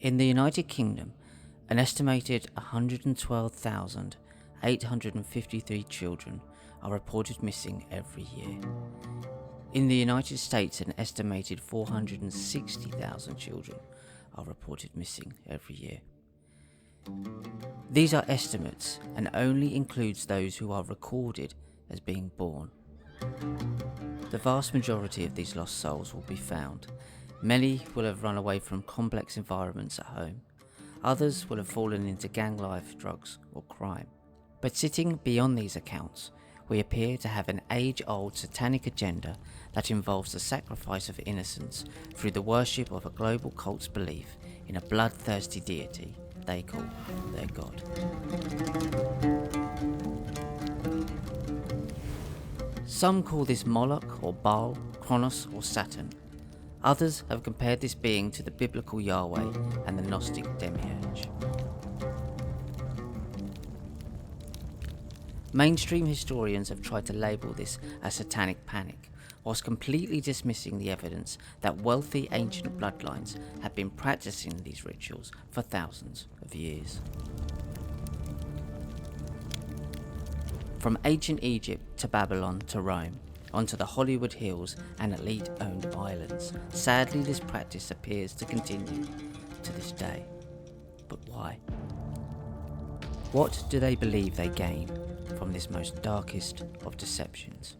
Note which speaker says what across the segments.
Speaker 1: In the United Kingdom, an estimated 112,853 children are reported missing every year. In the United States, an estimated 460,000 children are reported missing every year. These are estimates and only includes those who are recorded as being born. The vast majority of these lost souls will be found. Many will have run away from complex environments at home. Others will have fallen into gang life, drugs or crime. But sitting beyond these accounts, we appear to have an age-old satanic agenda that involves the sacrifice of innocents through the worship of a global cult's belief in a bloodthirsty deity they call their god. Some call this Moloch or Baal, Kronos or Saturn. Others have compared this being to the biblical Yahweh and the Gnostic demiurge. Mainstream historians have tried to label this a satanic panic, whilst completely dismissing the evidence that wealthy ancient bloodlines have been practicing these rituals for thousands of years. From ancient Egypt to Babylon to Rome, onto the Hollywood Hills and elite-owned islands, sadly this practice appears to continue to this day. But why? What do they believe they gain from this most darkest of deceptions?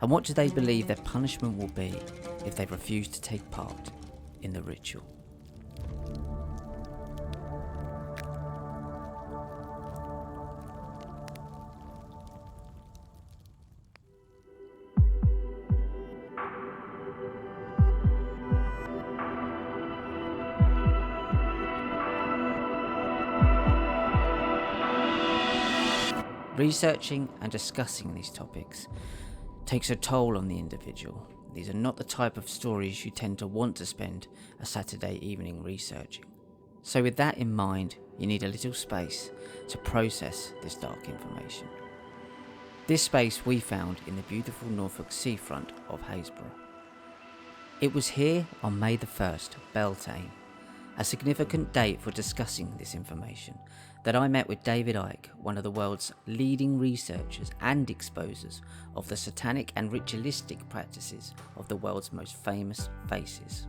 Speaker 1: And what do they believe their punishment will be if they refuse to take part in the ritual? Researching and discussing these topics takes a toll on the individual. These are not the type of stories you tend to want to spend a Saturday evening researching. So with that in mind, you need a little space to process this dark information. This space we found in the beautiful Norfolk seafront of Haysborough. It was here on May the 1st, Beltane, a significant date for discussing this information, that I met with David Icke, one of the world's leading researchers and exposers of the satanic and ritualistic practices of the world's most famous faces.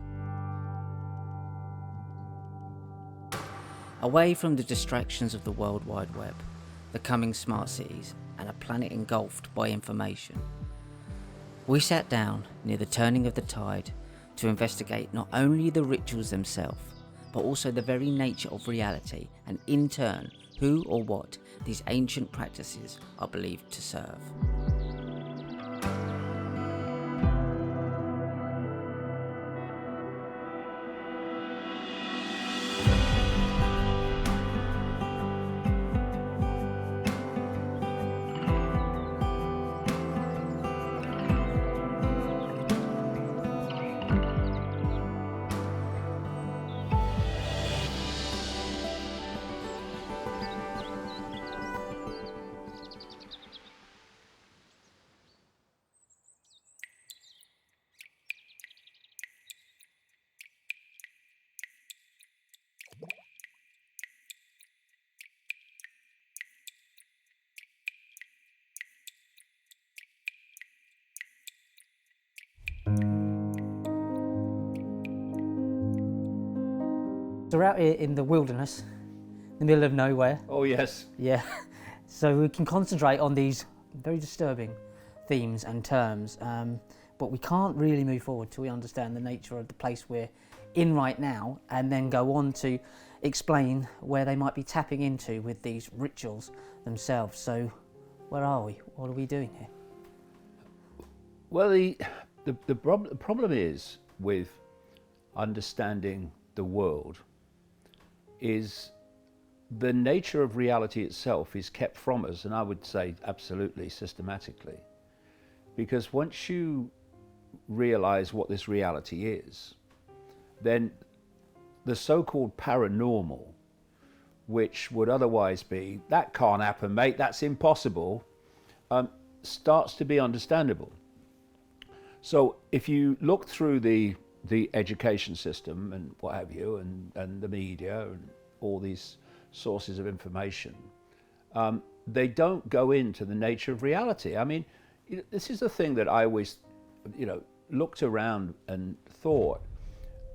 Speaker 1: Away from the distractions of the World Wide Web, the coming smart cities, and a planet engulfed by information, we sat down near the turning of the tide to investigate not only the rituals themselves, but also the very nature of reality, and in turn, who or what these ancient practices are believed to serve.
Speaker 2: So we're out here in the wilderness, in the middle of nowhere.
Speaker 3: Oh yes.
Speaker 2: Yeah. So we can concentrate on these very disturbing themes and terms, but we can't really move forward till we understand the nature of the place we're in right now, and then go on to explain where they might be tapping into with these rituals themselves. So where are we? What are we doing here?
Speaker 3: Well, the problem is with understanding the world is the nature of reality itself is kept from us, and I would say absolutely systematically, because once you realize what this reality is, then the so-called paranormal, which would otherwise be, that can't happen, mate, that's impossible, starts to be understandable. So if you look through the the education system and what have you, and the media and all these sources of information, they don't go into the nature of reality. I mean, this is the thing that I always, looked around and thought,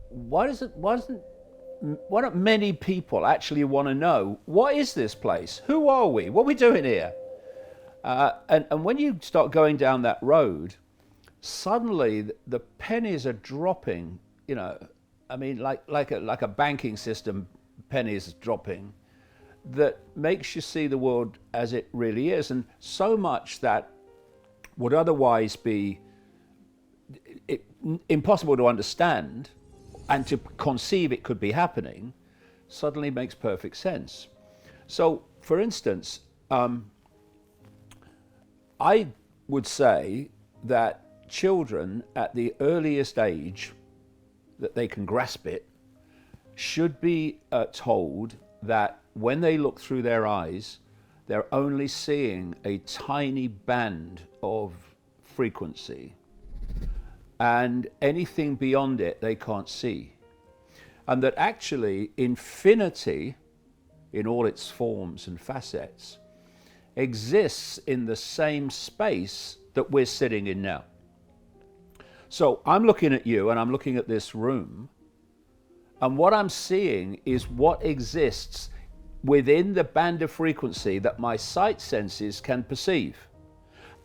Speaker 3: why don't many people actually want to know, what is this place? Who are we? What are we doing here? And when you start going down that road, suddenly the pennies are dropping, like a banking system, pennies dropping, that makes you see the world as it really is. And so much that would otherwise be impossible to understand and to conceive it could be happening, suddenly makes perfect sense. So, for instance, I would say that children at the earliest age that they can grasp it should be told that when they look through their eyes, they're only seeing a tiny band of frequency, and anything beyond it they can't see. And that actually infinity, in all its forms and facets, exists in the same space that we're sitting in now. So I'm looking at you and I'm looking at this room, and what I'm seeing is what exists within the band of frequency that my sight senses can perceive.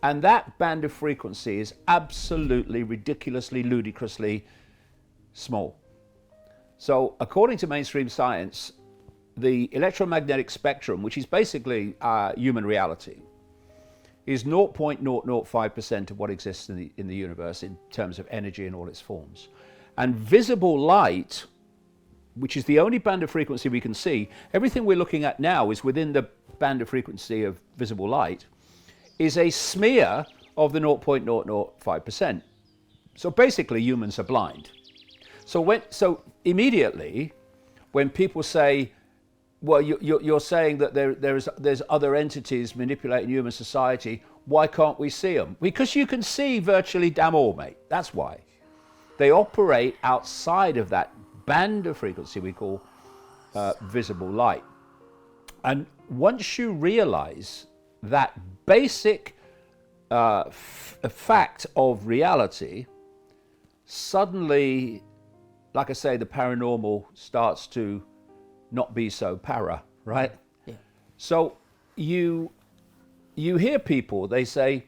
Speaker 3: And that band of frequency is absolutely, ridiculously, ludicrously small. So according to mainstream science, the electromagnetic spectrum, which is basically human reality, is 0.005% of what exists in the universe in terms of energy in all its forms. And visible light, which is the only band of frequency we can see, everything we're looking at now is within the band of frequency of visible light, is a smear of the 0.005%. So basically humans are blind. So immediately when people say, well, you're saying that there's other entities manipulating human society, why can't we see them? Because you can see virtually damn all, mate. That's why. They operate outside of that band of frequency we call visible light. And once you realize that basic fact of reality, suddenly, like I say, the paranormal starts to not be so para, right?
Speaker 2: Yeah.
Speaker 3: So you hear people, they say,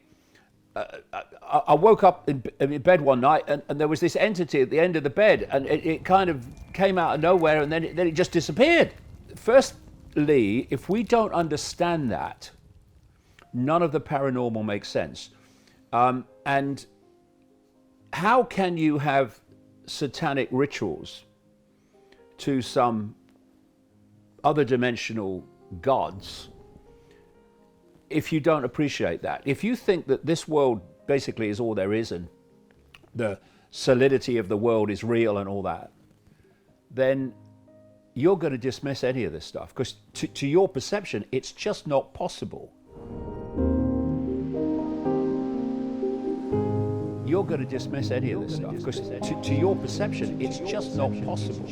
Speaker 3: I woke up in bed one night and there was this entity at the end of the bed, and it kind of came out of nowhere, and then it just disappeared. Firstly, if we don't understand that, none of the paranormal makes sense. And how can you have satanic rituals to some other dimensional gods if you don't appreciate that? If you think that this world basically is all there is and the solidity of the world is real and all that, then you're going to dismiss any of this stuff, because to your perception, it's just not possible. You're going to dismiss any of this stuff, because to your perception, it's just not possible.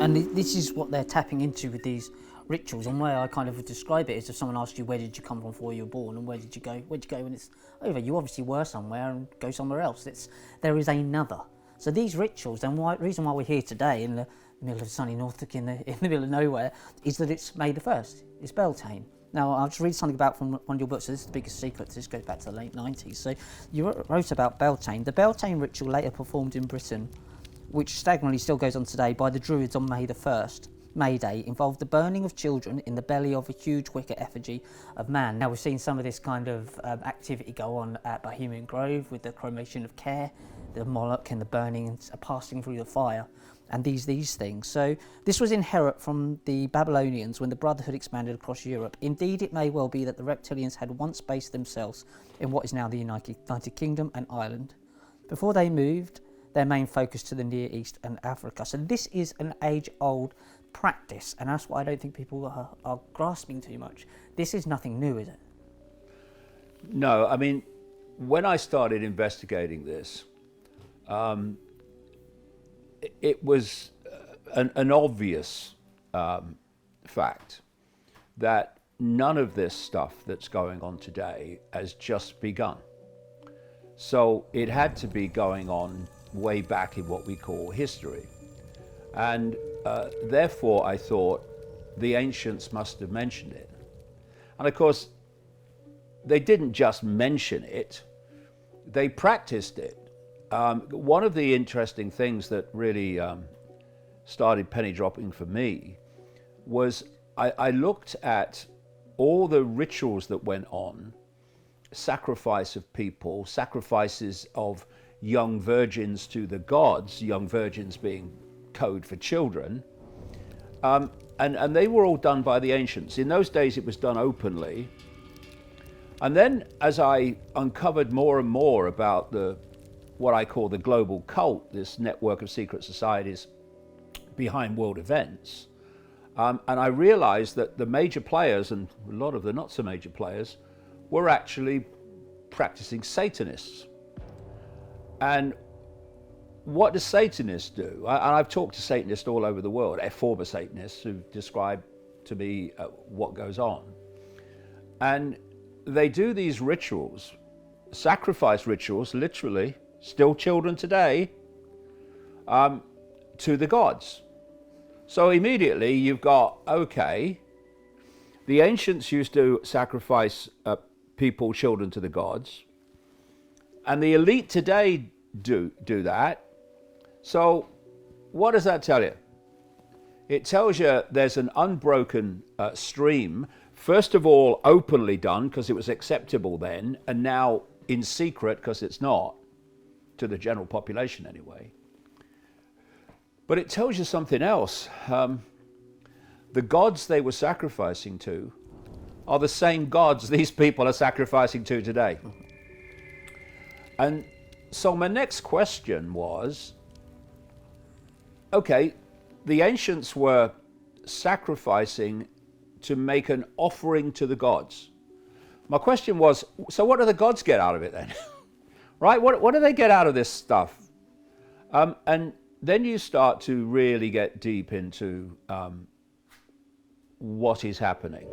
Speaker 2: And this is what they're tapping into with these rituals. And where I kind of would describe it is, if someone asked you, where did you come from before you were born, and where did you go when it's over? You obviously were somewhere and go somewhere else. There is another. So these rituals, and the reason why we're here today in the middle of sunny Norfolk, in the middle of nowhere, is that it's May the 1st. It's Beltane. Now, I'll just read something about from one of your books. So this is the biggest secret. This goes back to the late 90s. So you wrote about Beltane. The Beltane ritual, later performed in Britain, which staggeringly still goes on today, by the Druids on May the 1st, May Day, involved the burning of children in the belly of a huge wicker effigy of man. Now, we've seen some of this kind of activity go on at Bohemian Grove with the cremation of Care, the Moloch and the burning and passing through the fire, and these things. So this was inherent from the Babylonians when the Brotherhood expanded across Europe. Indeed, it may well be that the reptilians had once based themselves in what is now the United Kingdom and Ireland, before they moved their main focus to the Near East and Africa. So this is an age-old practice, and that's why I don't think people are grasping too much. This is nothing new, is it?
Speaker 3: No, I mean, when I started investigating this, it was an obvious fact that none of this stuff that's going on today has just begun. So it had to be going on way back in what we call history. And therefore I thought the ancients must have mentioned it. And of course, they didn't just mention it, they practiced it. One of the interesting things that really started penny dropping for me was I looked at all the rituals that went on, sacrifice of people, sacrifices of young virgins to the gods, young virgins being code for children, and they were all done by the ancients. In those days it was done openly. And then as I uncovered more and more about what I call the global cult, this network of secret societies behind world events, and I realized that the major players and a lot of the not so major players were actually practicing Satanists. And what do Satanists do? And I've talked to Satanists all over the world, former Satanists who describe to me what goes on. And they do these rituals, sacrifice rituals, literally, still children today, to the gods. So immediately you've got, okay, the ancients used to sacrifice people, children to the gods, and the elite today do that. So what does that tell you? It tells you there's an unbroken stream, first of all openly done because it was acceptable then, and now in secret because it's not, to the general population anyway. But it tells you something else. The gods they were sacrificing to are the same gods these people are sacrificing to today. And so my next question was, okay, the ancients were sacrificing to make an offering to the gods. My question was, so what do the gods get out of it then? Right? What do they get out of this stuff? And then you start to really get deep into what is happening.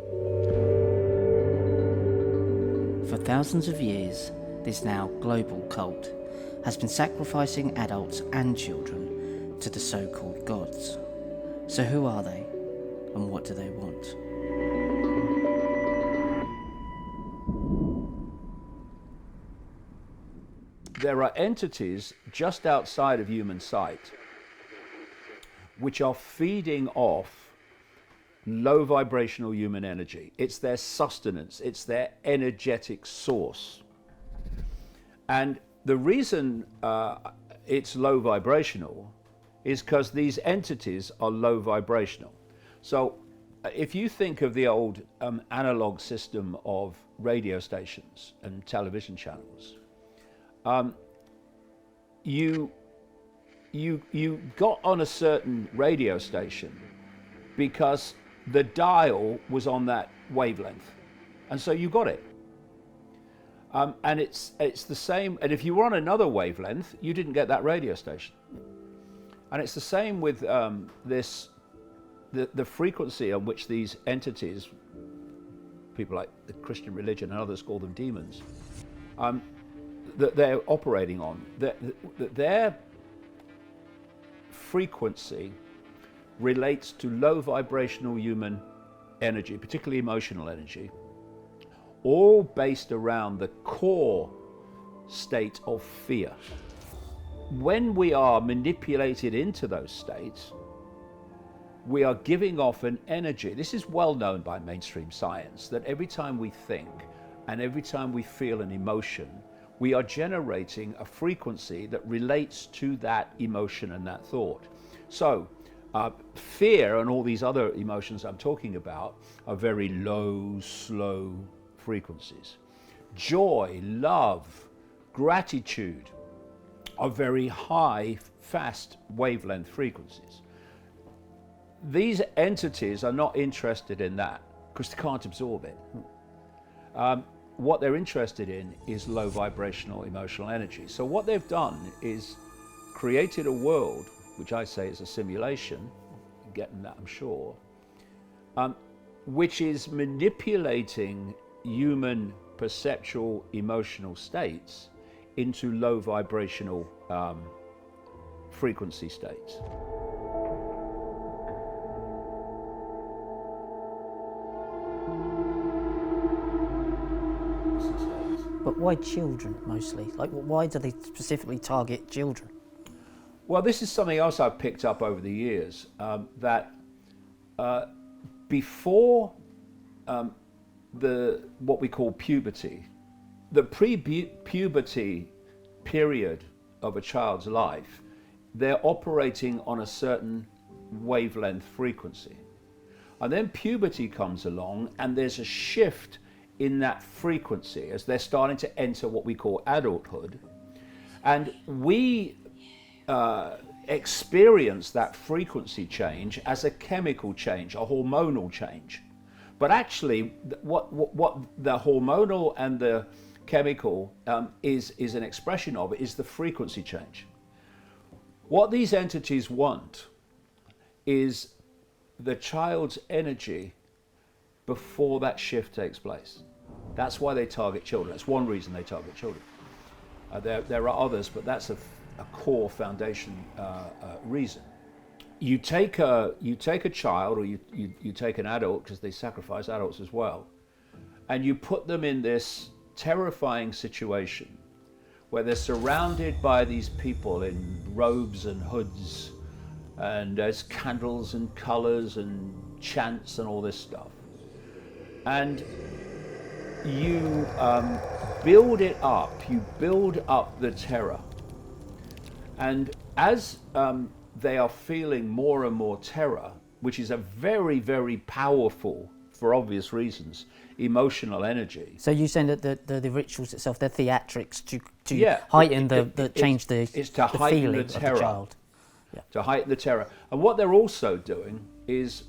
Speaker 1: For thousands of years, this now global cult has been sacrificing adults and children to the so-called gods. So who are they, and what do they want?
Speaker 3: There are entities just outside of human sight which are feeding off low vibrational human energy. It's their sustenance, it's their energetic source. And the reason it's low vibrational is because these entities are low vibrational. So if you think of the old analog system of radio stations and television channels, you got on a certain radio station because the dial was on that wavelength, and so you got it. And it's the same. And if you were on another wavelength, you didn't get that radio station. And it's the same with the frequency on which these entities, people like the Christian religion and others call them demons, that they're operating on. Their frequency relates to low vibrational human energy, particularly emotional energy, all based around the core state of fear. When we are manipulated into those states, we are giving off an energy. This is well known by mainstream science, that every time we think and every time we feel an emotion, we are generating a frequency that relates to that emotion and that thought. So fear and all these other emotions I'm talking about are very low, slow frequencies. Joy, love, gratitude are very high, fast wavelength frequencies. these entities are not interested in that because they can't absorb it. What they're interested in is low vibrational emotional energy. So what they've done is created a world, which I say is a simulation, getting that I'm sure, which is manipulating human perceptual emotional states into low vibrational frequency states.
Speaker 2: But why children mostly? Like, why do they specifically target children?
Speaker 3: Well, this is something else I've picked up over the years, that before what we call puberty, the pre-puberty period of a child's life, they're operating on a certain wavelength frequency. And then puberty comes along and there's a shift in that frequency as they're starting to enter what we call adulthood. And we experience that frequency change as a chemical change, a hormonal change. But actually, what the hormonal and the chemical is an expression of is the frequency change. What these entities want is the child's energy before that shift takes place. That's why they target children. That's one reason they target children. There are others, but that's a core foundation reason. You take a child, or you take an adult, because they sacrifice adults as well, and you put them in this terrifying situation where they're surrounded by these people in robes and hoods, and there's candles and colors and chants and all this stuff. And you build it up, you build up the terror. And as they are feeling more and more terror, which is a very, very powerful, for obvious reasons, emotional energy.
Speaker 2: So you saying that the rituals itself, they're theatrics to heighten change the feeling
Speaker 3: the terror,
Speaker 2: of the child. Yeah.
Speaker 3: To heighten the terror. And what they're also doing is,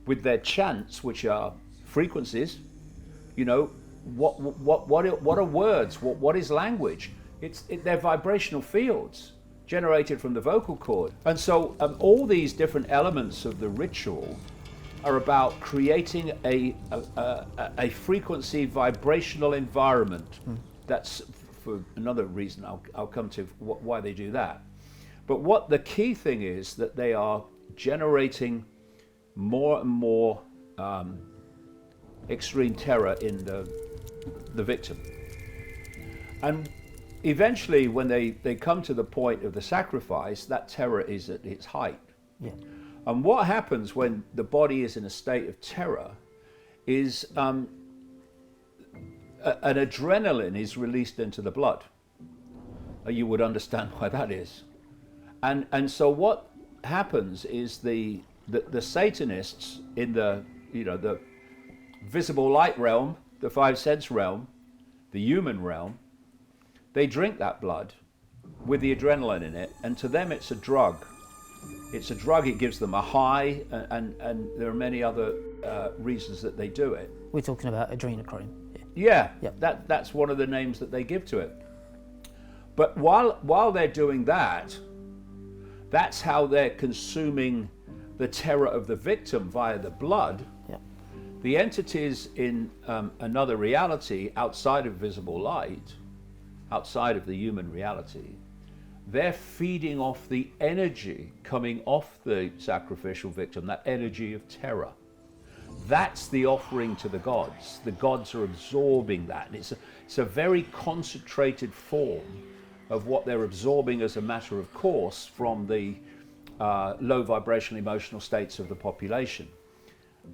Speaker 3: with their chants, which are frequencies, you know, what are words? What is language? They're vibrational fields generated from the vocal cord. And so all these different elements of the ritual are about creating a frequency vibrational environment. That's for another reason I'll come to why they do that. But what the key thing is that they are generating more and more extreme terror in the victim. And eventually, when they come to the point of the sacrifice, that terror is at its height.
Speaker 2: Yeah.
Speaker 3: And what happens when the body is in a state of terror is an adrenaline is released into the blood. You would understand why that is. And so what happens is the Satanists in the visible light realm, the five sense realm, the human realm, they drink that blood with the adrenaline in it, and to them it's a drug. It's a drug, it gives them a high, and there are many other reasons that they do it.
Speaker 2: We're talking about adrenochrome.
Speaker 3: Yeah,
Speaker 2: Yep.
Speaker 3: that's one of the names that they give to it. But while they're doing that, that's how they're consuming the terror of the victim via the blood.
Speaker 2: Yep.
Speaker 3: The entities in another reality outside of visible light, outside of the human reality, they're feeding off the energy coming off the sacrificial victim, that energy of terror. That's the offering to the gods. The gods are absorbing that. And it's a very concentrated form of what they're absorbing as a matter of course from the low vibrational emotional states of the population.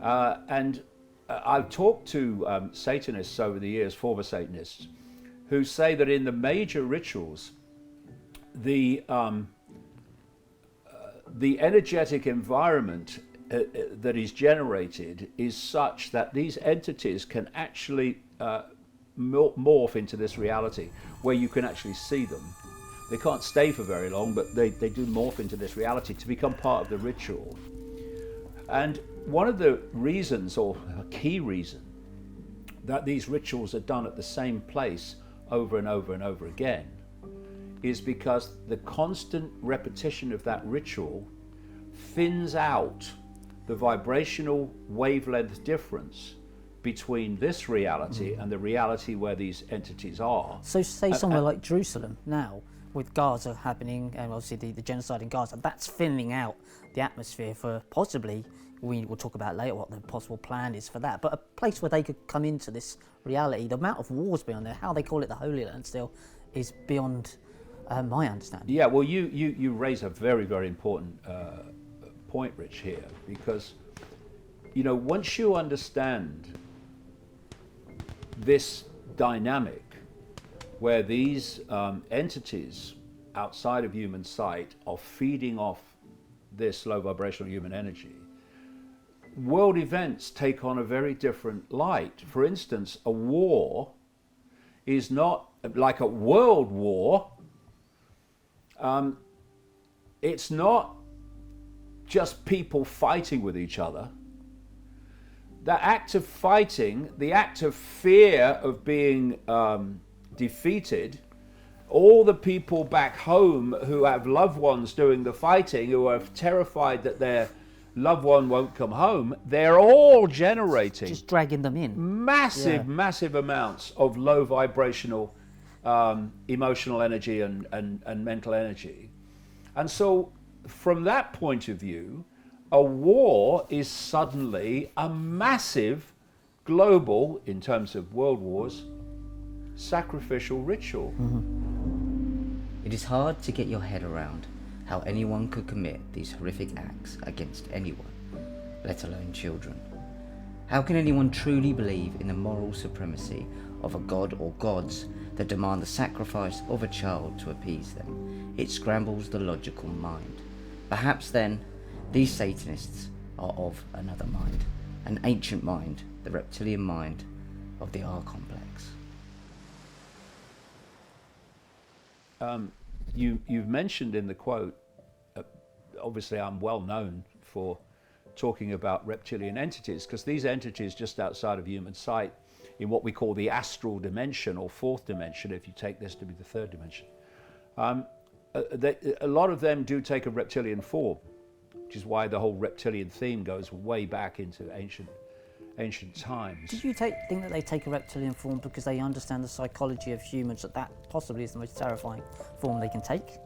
Speaker 3: And I've talked to Satanists over the years, former Satanists, who say that in the major rituals, the energetic environment that is generated is such that these entities can actually morph into this reality where you can actually see them. They can't stay for very long, but they do morph into this reality to become part of the ritual. And one of the reasons, or a key reason, that these rituals are done at the same place over and over and over again is because the constant repetition of that ritual thins out the vibrational wavelength difference between this reality and the reality where these entities are.
Speaker 2: So say somewhere like Jerusalem now, with Gaza happening, and obviously the genocide in Gaza, that's thinning out the atmosphere for possibly, we will talk about later what the possible plan is for that, but a place where they could come into this reality. The amount of wars beyond there, how they call it the Holy Land still, is beyond my understanding.
Speaker 3: Yeah, well, you raise a very, very important point, Rich, here, because, you know, once you understand this dynamic where these entities outside of human sight are feeding off this low vibrational human energy, world events take on a very different light. For instance, a war is not like a world war. It's not just people fighting with each other. The act of fighting, the act of fear of being defeated, all the people back home who have loved ones doing the fighting, who are terrified that their loved one won't come home, they're all generating
Speaker 2: Just dragging them in.
Speaker 3: massive amounts of low vibrational emotional energy and mental energy. And so from that point of view, a war is suddenly a massive global, in terms of world wars, sacrificial ritual.
Speaker 1: It is hard to get your head around how anyone could commit these horrific acts against anyone, let alone children. How can anyone truly believe in the moral supremacy of a god or gods that demand the sacrifice of a child to appease them? It scrambles the logical mind. Perhaps then, these Satanists are of another mind, an ancient mind, the reptilian mind of the R-complex.
Speaker 3: You've mentioned in the quote, obviously I'm well known for talking about reptilian entities, because these entities just outside of human sight, in what we call the astral dimension or fourth dimension, if you take this to be the third dimension, a lot of them do take a reptilian form, which is why the whole reptilian theme goes way back into ancient times.
Speaker 2: Do you think that they take a reptilian form because they understand the psychology of humans, that possibly is the most terrifying form they can take?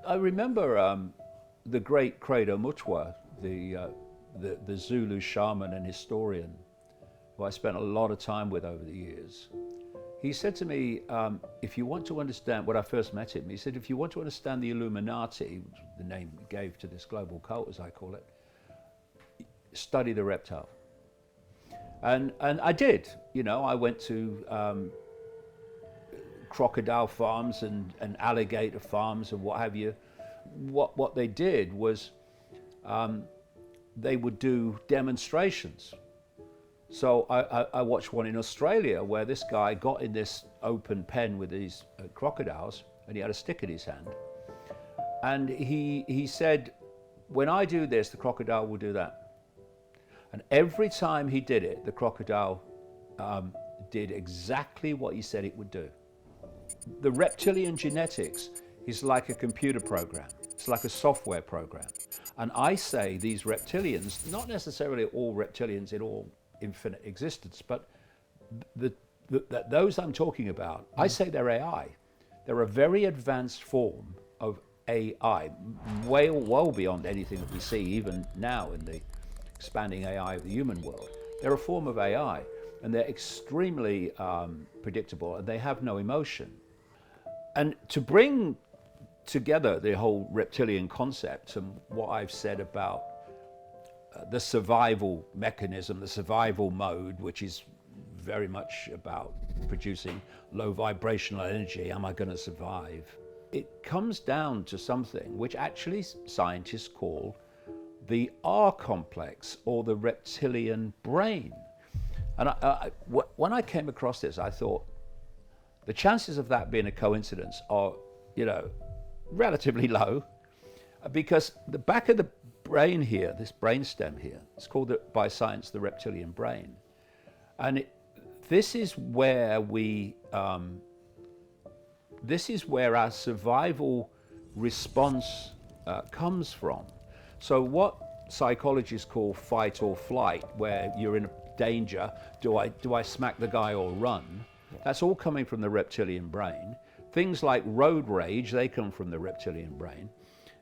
Speaker 3: I remember the great Credo Mutwa, the Zulu shaman and historian, who I spent a lot of time with over the years. He said to me, if you want to understand, when I first met him, he said, if you want to understand the Illuminati, which is the name he gave to this global cult, as I call it, study the reptile. And I did. You know, I went to crocodile farms and alligator farms and what have you. What they did was they would do demonstrations. So I watched one in Australia where this guy got in this open pen with these crocodiles, and he had a stick in his hand. And he said, when I do this, the crocodile will do that. And every time he did it, the crocodile did exactly what he said it would do. The reptilian genetics is like a computer program. It's like a software program. And I say these reptilians, not necessarily all reptilians in all infinite existence, but those I'm talking about, I say they're AI. They're a very advanced form of AI, well beyond anything that we see even now in the expanding AI of the human world. They're a form of AI, and they're extremely predictable, and they have no emotion. And to bring together the whole reptilian concept and what I've said about the survival mechanism, the survival mode, which is very much about producing low vibrational energy, am I going to survive? It comes down to something which actually scientists call the R-complex, or the reptilian brain. And when I came across this, I thought the chances of that being a coincidence are, relatively low, because the back of the brain here, this brainstem here, it's called by science the reptilian brain, and this is where this is where our survival response comes from. So what psychologists call fight or flight, where you're in danger, do I smack the guy or run? That's all coming from the reptilian brain. Things like road rage, they come from the reptilian brain.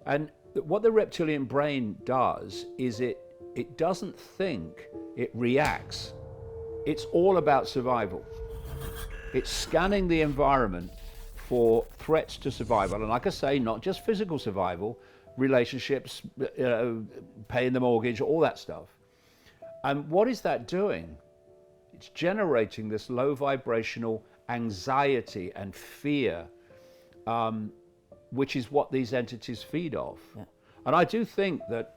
Speaker 3: And what the reptilian brain does is it doesn't think, it reacts. It's all about survival. It's scanning the environment for threats to survival. And like I say, not just physical survival, relationships, paying the mortgage, all that stuff. And what is that doing? It's generating this low vibrational anxiety and fear, which is what these entities feed off. Yeah. And I do think that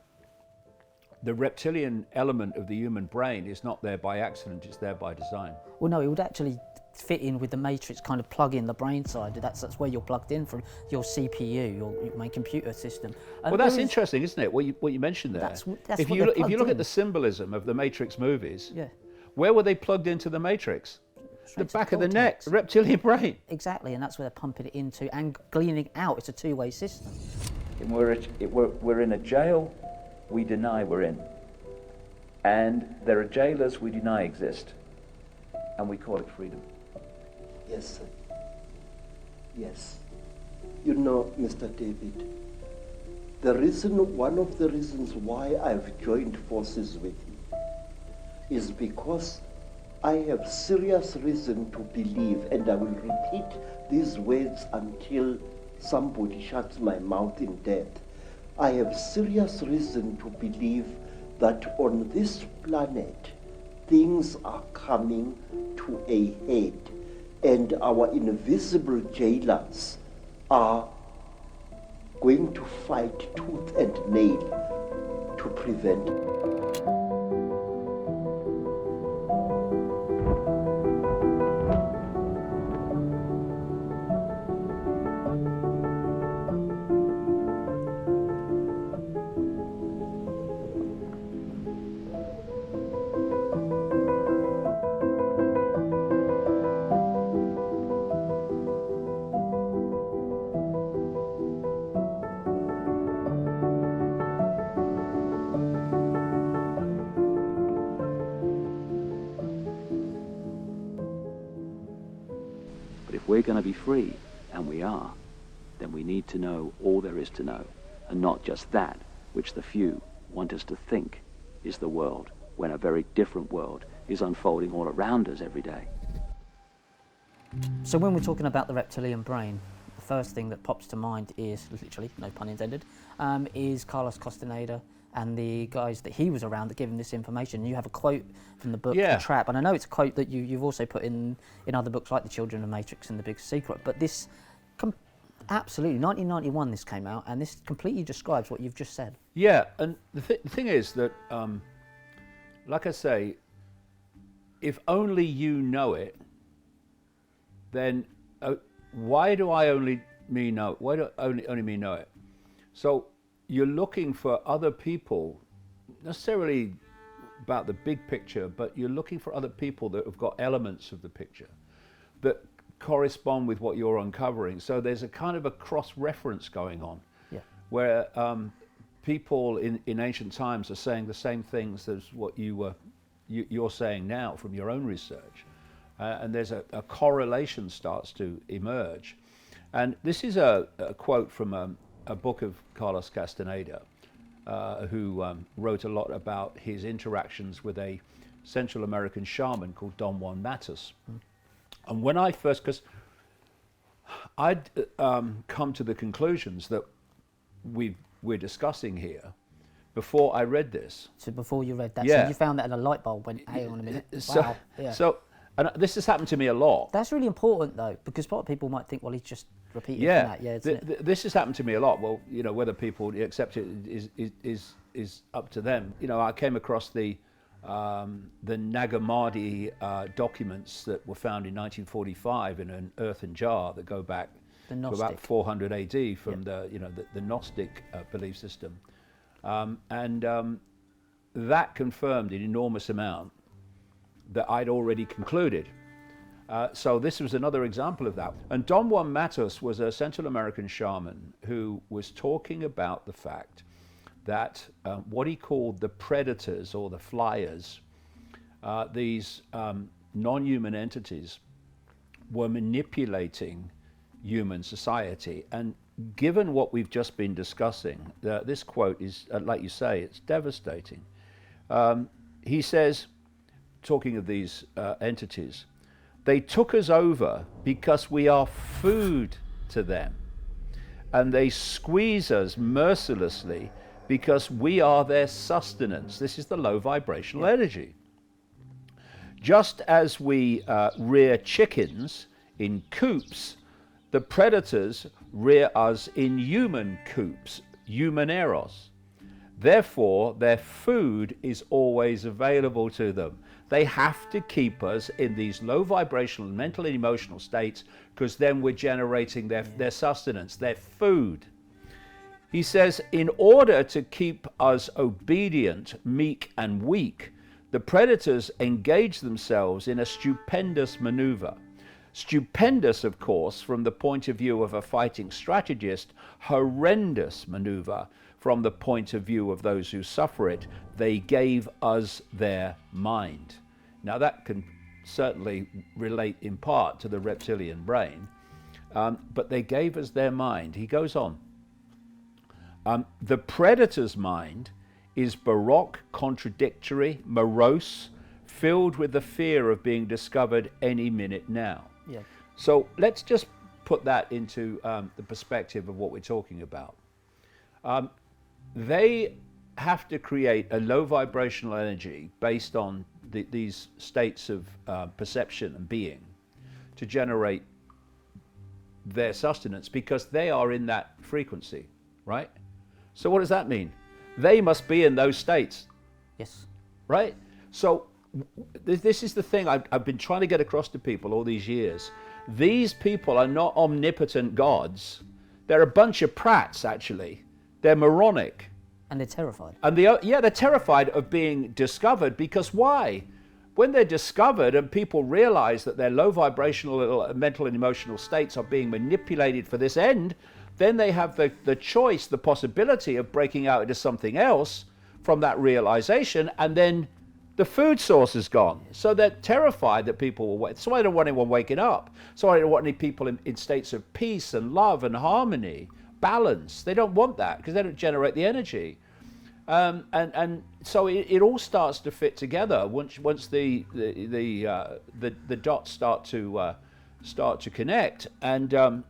Speaker 3: the reptilian element of the human brain is not there by accident, it's there by design.
Speaker 2: Well, no, it would actually fit in with the matrix, kind of plug in the brain side. That's where you're plugged in from, your CPU, your main computer system.
Speaker 3: Well, that's interesting, isn't it? What you mentioned there.
Speaker 2: That's
Speaker 3: if you look at the symbolism of the Matrix movies,
Speaker 2: yeah.
Speaker 3: Where were they plugged into the Matrix? The back of the neck, the reptilian brain.
Speaker 2: Exactly, and that's where they're pumping it into and gleaning it out. It's a two-way system.
Speaker 4: And we're in a jail we deny we're in. And there are jailers we deny exist. And we call it freedom.
Speaker 5: Yes, sir. Yes. You know, Mr. David, one of the reasons why I've joined forces with you is because I have serious reason to believe, and I will repeat these words until somebody shuts my mouth in death. I have serious reason to believe that on this planet, things are coming to a head, and our invisible jailers are going to fight tooth and nail to prevent it.
Speaker 4: If we're going to be free, and we are, then we need to know all there is to know, and not just that which the few want us to think is the world, when a very different world is unfolding all around us every day.
Speaker 2: So when we're talking about the reptilian brain, the first thing that pops to mind is, literally, no pun intended, is Carlos Castaneda and the guys that he was around that gave him this information. You have a quote from the book,
Speaker 3: Yeah.
Speaker 2: The Trap, and I know it's a quote that you've also put in other books like The Children of Matrix and The Big Secret, but this, absolutely, 1991 this came out, and this completely describes what you've just said.
Speaker 3: Yeah, and the thing is that, like I say, if only you know it, then why do I only me know? Why do only me know it? So you're looking for other people, necessarily about the big picture, but you're looking for other people that have got elements of the picture that correspond with what you're uncovering. So there's a kind of a cross-reference going on,
Speaker 2: Yeah.
Speaker 3: where people in ancient times are saying the same things as what you're saying now from your own research. And there's a correlation starts to emerge. And this is a quote from a book of Carlos Castaneda, who wrote a lot about his interactions with a Central American shaman called Don Juan Matus. And when I first, because I'd come to the conclusions that we're discussing here before I read this.
Speaker 2: So before you read that,
Speaker 3: Yeah.
Speaker 2: so you found that and a light bulb went, hang on a minute,
Speaker 3: So,
Speaker 2: wow. Yeah.
Speaker 3: so, and this has happened to me a lot.
Speaker 2: That's really important though, because a lot of people might think, well, he's just repeating
Speaker 3: Yeah,
Speaker 2: that. Yeah, isn't it?
Speaker 3: this has happened to me a lot. Well, you know, whether people accept it is up to them. You know, I came across the Nag Hammadi documents that were found in 1945 in an earthen jar that go back
Speaker 2: The
Speaker 3: to about
Speaker 2: Gnostic.
Speaker 3: 400 AD from the Gnostic belief system. And that confirmed an enormous amount that I'd already concluded. So this was another example of that. And Don Juan Matos was a Central American shaman who was talking about the fact that what he called the predators or the flyers, these non-human entities, were manipulating human society. And given what we've just been discussing, this quote is, like you say, it's devastating. He says, talking of these entities, they took us over because we are food to them, and they squeeze us mercilessly because we are their sustenance. This is the low vibrational energy. Just as we rear chickens in coops, the predators rear us in human coops, humaneros. Therefore, their food is always available to them. They have to keep us in these low vibrational mental and emotional states, because then we're generating their sustenance, their food. He says, in order to keep us obedient, meek, and weak, the predators engage themselves in a stupendous maneuver. Stupendous, of course, from the point of view of a fighting strategist, horrendous maneuver from the point of view of those who suffer it. They gave us their mind. Now that can certainly relate in part to the reptilian brain, but they gave us their mind. He goes on. The predator's mind is baroque, contradictory, morose, filled with the fear of being discovered any minute now.
Speaker 2: Yeah.
Speaker 3: So let's just put that into the perspective of what we're talking about. They have to create a low vibrational energy based on these states of perception and being to generate their sustenance, because they are in that frequency, right? So what does that mean? They must be in those states.
Speaker 2: Yes.
Speaker 3: Right? So this is the thing I've been trying to get across to people all these years. These people are not omnipotent gods. They're a bunch of prats, actually. They're moronic.
Speaker 2: And they're terrified.
Speaker 3: And they're terrified of being discovered, because why? When they're discovered and people realize that their low vibrational mental and emotional states are being manipulated for this end, then they have the choice, the possibility of breaking out into something else from that realization, and then the food source is gone. So they're terrified that people will wait. So I don't want anyone waking up. So I don't want any people in states of peace and love and harmony, balance. They don't want that because they don't generate the energy. And so it all starts to fit together once the dots start to connect. And Don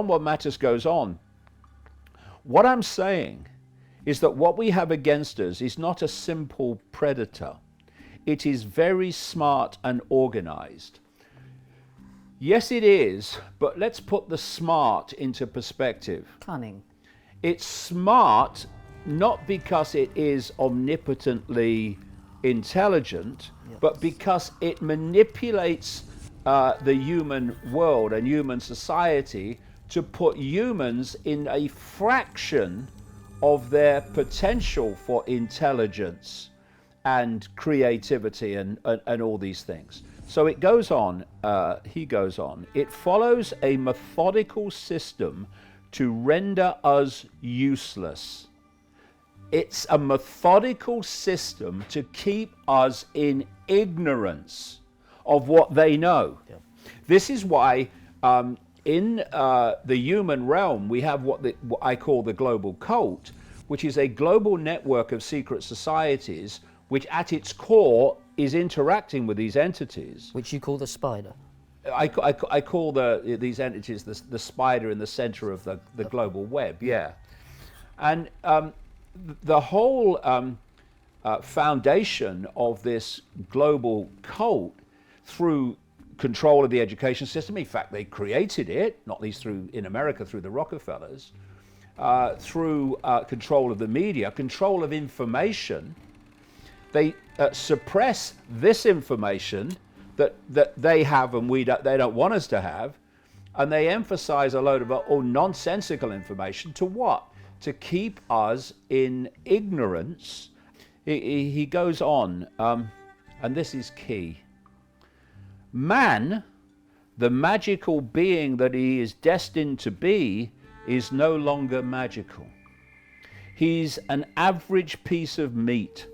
Speaker 3: Juan Matos goes on. What I'm saying is that what we have against us is not a simple predator. It is very smart and organized. Yes, it is, but let's put the smart into perspective.
Speaker 2: Cunning.
Speaker 3: It's smart not because it is omnipotently intelligent,
Speaker 2: Yes.
Speaker 3: but because it manipulates the human world and human society to put humans in a fraction of their potential for intelligence and creativity and all these things. So it goes on, he goes on, it follows a methodical system to render us useless. It's a methodical system to keep us in ignorance of what they know.
Speaker 2: Yep.
Speaker 3: This is why in the human realm we have what I call the global cult, which is a global network of secret societies which at its core is interacting with these entities.
Speaker 2: Which you call the spider.
Speaker 3: I call these entities the spider in the center of the global web, yeah. And the whole foundation of this global cult through control of the education system, in fact they created it, not least in America through the Rockefellers, through control of the media, control of information. They suppress this information that they have and they don't want us to have, and they emphasize a load of nonsensical information. To what? to keep us in ignorance. He goes on, and this is key. Man, the magical being that he is destined to be, is no longer magical. He's an average piece of meat.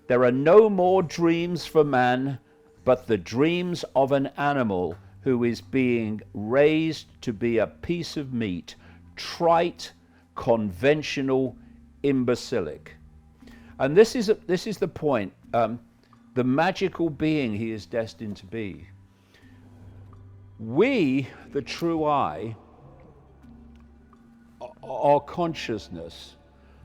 Speaker 3: There are no more dreams for man, but the dreams of an animal who is being raised to be a piece of meat, trite, conventional, imbecilic. And this is the point. The magical being he is destined to be. We, the true I, are consciousness,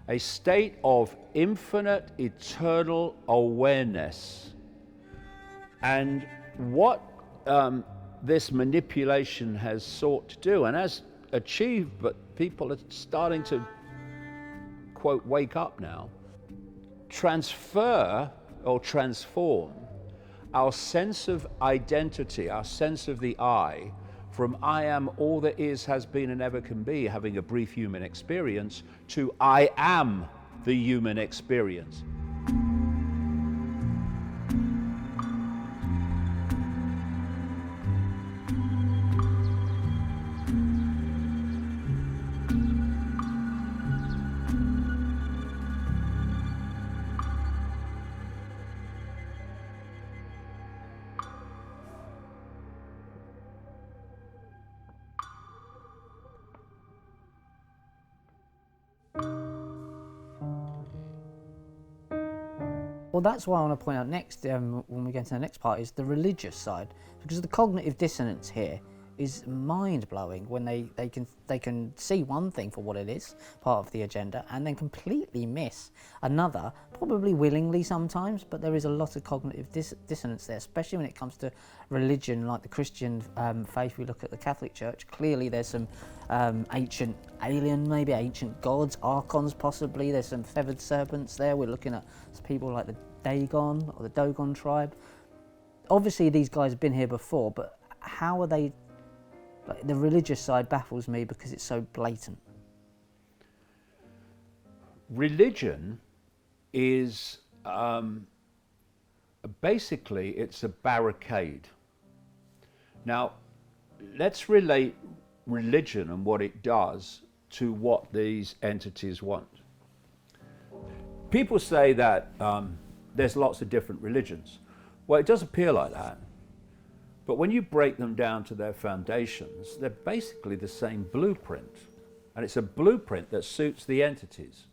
Speaker 3: a state of infinite, eternal awareness. And what this manipulation has sought to do, and has achieved, but people are starting to, quote, wake up now, transfer or transform our sense of identity, our sense of the I, from I am all there is, has been, and ever can be, having a brief human experience, to I am the human experience.
Speaker 2: Well, that's what I want to point out next, when we get into the next part, is the religious side, because the cognitive dissonance here is mind-blowing when they can see one thing for what it is, part of the agenda, and then completely miss another, probably willingly sometimes, but there is a lot of cognitive dissonance there, especially when it comes to religion, like the Christian faith. We look at the Catholic Church, clearly there's some ancient alien, maybe ancient gods, archons possibly, there's some feathered serpents there. We're looking at people like the Dagon or the Dogon tribe. Obviously these guys have been here before, but how are they? Like, the religious side baffles me because it's so blatant.
Speaker 3: Religion is basically, it's a barricade. Now, let's relate religion and what it does to what these entities want. People say that there's lots of different religions. Well, it does appear like that. But when you break them down to their foundations, they're basically the same blueprint. And it's a blueprint that suits the entities.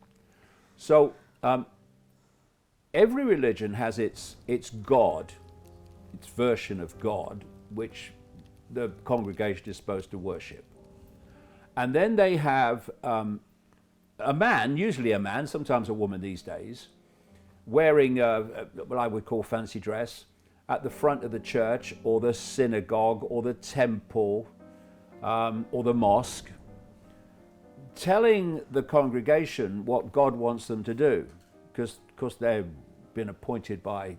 Speaker 3: So every religion has its God, its version of God, which the congregation is supposed to worship. And then they have a man, usually a man, sometimes a woman these days, wearing what I would call fancy dress, at the front of the church or the synagogue or the temple or the mosque, telling the congregation what God wants them to do, because they've been appointed by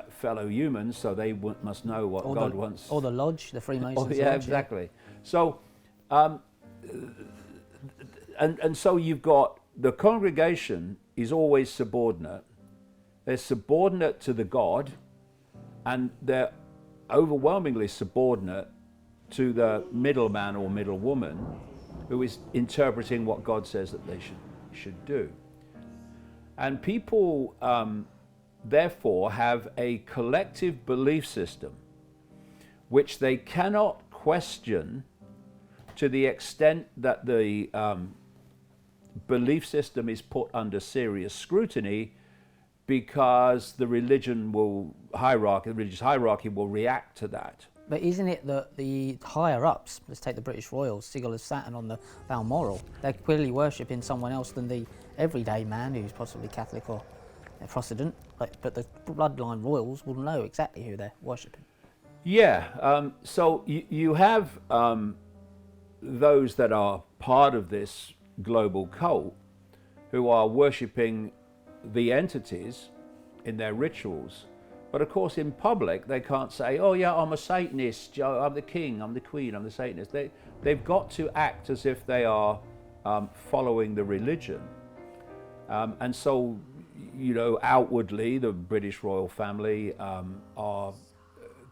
Speaker 3: fellow humans, so they must know what God wants.
Speaker 2: Or the lodge, the Freemasons.
Speaker 3: Yeah,
Speaker 2: lodge,
Speaker 3: exactly. So, and so you've got the congregation is always subordinate. They're subordinate to the God, and they're overwhelmingly subordinate to the middleman or middlewoman who is interpreting what God says that they should do. And people, therefore, have a collective belief system which they cannot question to the extent that the belief system is put under serious scrutiny, because the religious hierarchy will react to that.
Speaker 2: But isn't it that the higher-ups, let's take the British Royals, Sigil of Saturn on the Balmoral, they're clearly worshipping someone else than the everyday man who's possibly Catholic or Protestant, but the bloodline royals will know exactly who they're worshipping.
Speaker 3: Yeah, so you have those that are part of this global cult who are worshipping the entities in their rituals, but of course in public they can't say, oh yeah, I'm a Satanist, I'm the king, I'm the queen, I'm the Satanist. They've got to act as if they are following the religion. And so, outwardly, the British royal family are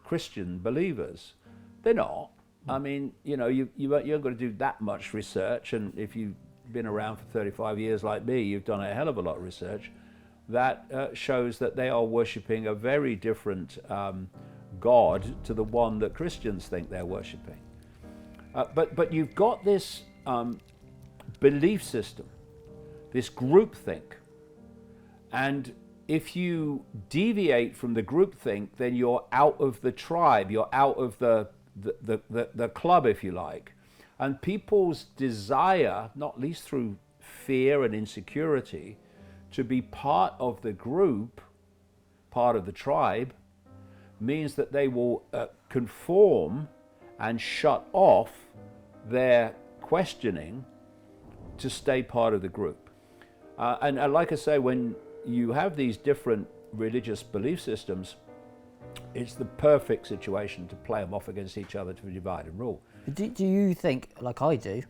Speaker 3: Christian believers. They're not. I mean, you haven't got to do that much research, and if you've been around for 35 years like me, you've done a hell of a lot of research that shows that they are worshipping a very different God to the one that Christians think they're worshipping. But you've got this belief system, this groupthink, and if you deviate from the groupthink, then you're out of the tribe, you're out of the club, if you like. And people's desire, not least through fear and insecurity, to be part of the group, part of the tribe, means that they will conform and shut off their questioning to stay part of the group. And like I say, when you have these different religious belief systems, it's the perfect situation to play them off against each other to divide and rule.
Speaker 2: Do you think, like I do,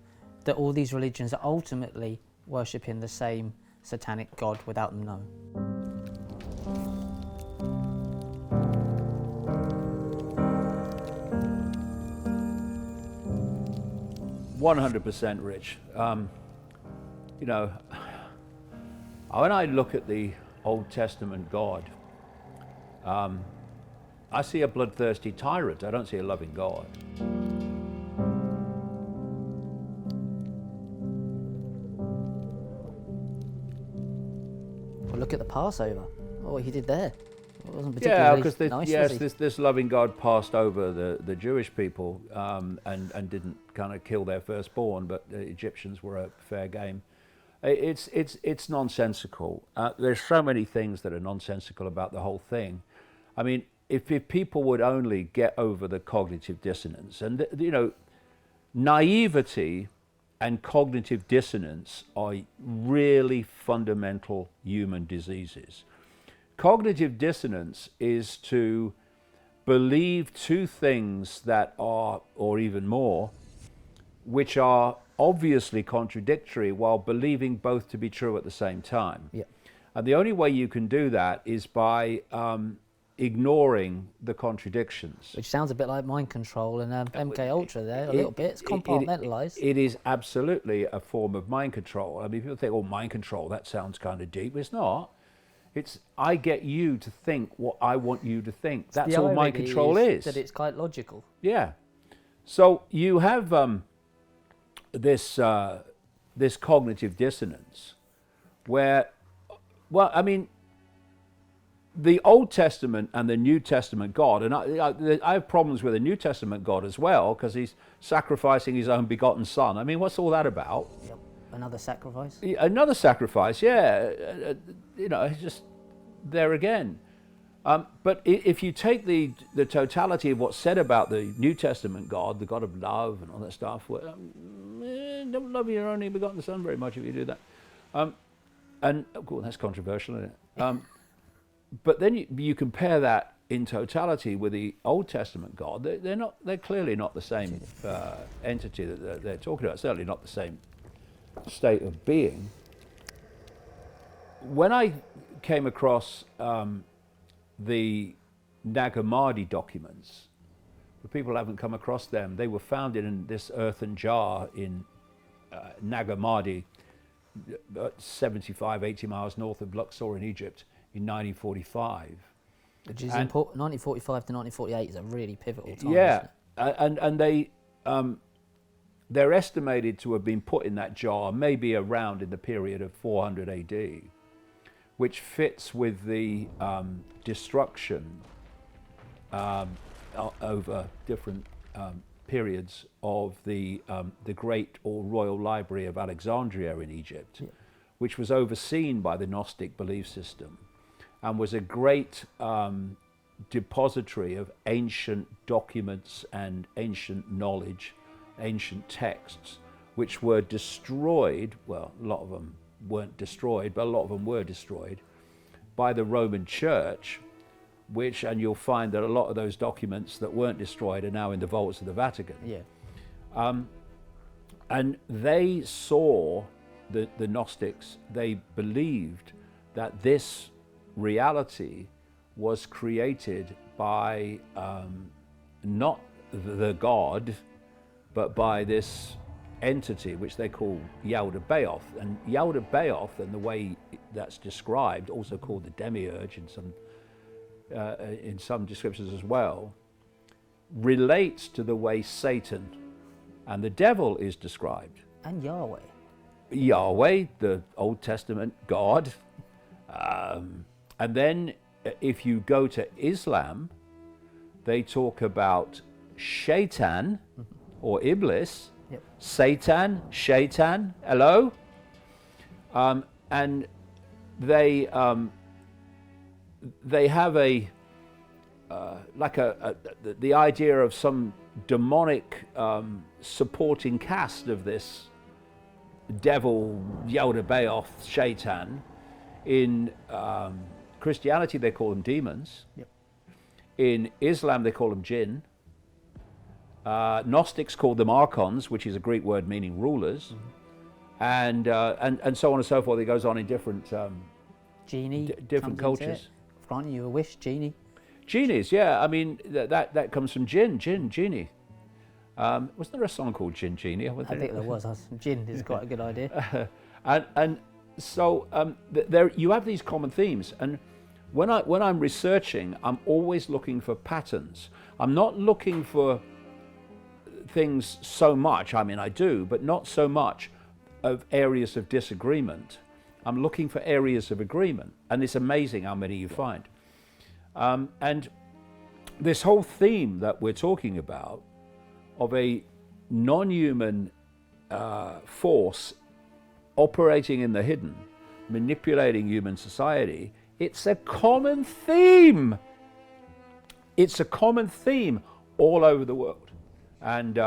Speaker 2: that all these religions are ultimately worshipping the same satanic god without them knowing?
Speaker 3: 100%, Rich. When I look at the Old Testament God, I see a bloodthirsty tyrant. I don't see a loving God.
Speaker 2: Well, look at the Passover. Oh, what he did there. It wasn't particularly nice,
Speaker 3: this loving God passed over the Jewish people and didn't kind of kill their firstborn, but the Egyptians were a fair game. It's nonsensical. There's so many things that are nonsensical about the whole thing. I mean, if people would only get over the cognitive dissonance, and naivety and cognitive dissonance are really fundamental human diseases. Cognitive dissonance is to believe two things that are, or even more, which are obviously contradictory while believing both to be true at the same time.
Speaker 2: Yeah.
Speaker 3: And the only way you can do that is by ignoring the contradictions.
Speaker 2: Which sounds a bit like mind control and MK Ultra there, a little bit. It's compartmentalised.
Speaker 3: It is absolutely a form of mind control. I mean, people think, oh, mind control, that sounds kind of deep. It's not. It's, I get you to think what I want you to think. That's all mind control is.
Speaker 2: That it's quite logical.
Speaker 3: Yeah. So you have this cognitive dissonance where, well, I mean, the Old Testament and the New Testament God, and I have problems with the New Testament God as well, because he's sacrificing his own begotten son. I mean, what's all that about?
Speaker 2: Yep. Another sacrifice?
Speaker 3: Another sacrifice, yeah. It's just there again. But if you take the totality of what's said about the New Testament God, the God of love and all that stuff, don't love your only begotten son very much if you do that. And of course, that's controversial, isn't it? But then you compare that in totality with the Old Testament God. They're clearly not the same entity that they're talking about. Certainly not the same state of being. When I came across the Nag Hammadi documents, for people who haven't come across them, they were found in this earthen jar in Nag Hammadi, 75, 80 miles north of Luxor in Egypt in 1945.
Speaker 2: Which is important. 1945 to 1948 is a really pivotal time.
Speaker 3: Yeah, and they they're estimated to have been put in that jar maybe around in the period of 400 AD, which fits with the destruction over different periods of the Great or Royal Library of Alexandria in Egypt, yeah, which was overseen by the Gnostic belief system and was a great depository of ancient documents and ancient knowledge, ancient texts, which were destroyed. Well, a lot of them weren't destroyed, but a lot of them were destroyed by the Roman Church, and you'll find that a lot of those documents that weren't destroyed are now in the vaults of the Vatican.
Speaker 2: Yeah.
Speaker 3: And they saw, the Gnostics, they believed that this reality was created by not the God, but by this entity which they call Yaldabaoth. And Yaldabaoth, and the way that's described, also called the demiurge in some descriptions as well, relates to the way Satan and the devil is described.
Speaker 2: And Yahweh.
Speaker 3: Yahweh, the Old Testament God. And then if you go to Islam, they talk about Shaitan or Iblis.
Speaker 2: Yep.
Speaker 3: Satan, Shaitan, hello? And they have the idea of some demonic supporting cast of this devil, Yaldabaoth, Shaitan. In Christianity, they call them demons.
Speaker 2: Yep.
Speaker 3: In Islam, they call them jinn. Gnostics called them archons, which is a Greek word meaning rulers, and so on and so forth. It goes on in different
Speaker 2: Genie.
Speaker 3: different
Speaker 2: comes into
Speaker 3: cultures.
Speaker 2: it. Granting you a wish, genie.
Speaker 3: Genies, yeah. I mean that comes from genie. Wasn't there a song called Gin Genie?
Speaker 2: I think there was. Gin is quite a good idea.
Speaker 3: And so there you have these common themes, and when I'm researching, I'm always looking for patterns. I'm not looking for things so much, I mean I do, but not so much of areas of disagreement. I'm looking for areas of agreement, and it's amazing how many you find. And this whole theme that we're talking about of a non-human force operating in the hidden, manipulating human society, it's a common theme. It's a common theme all over the world. And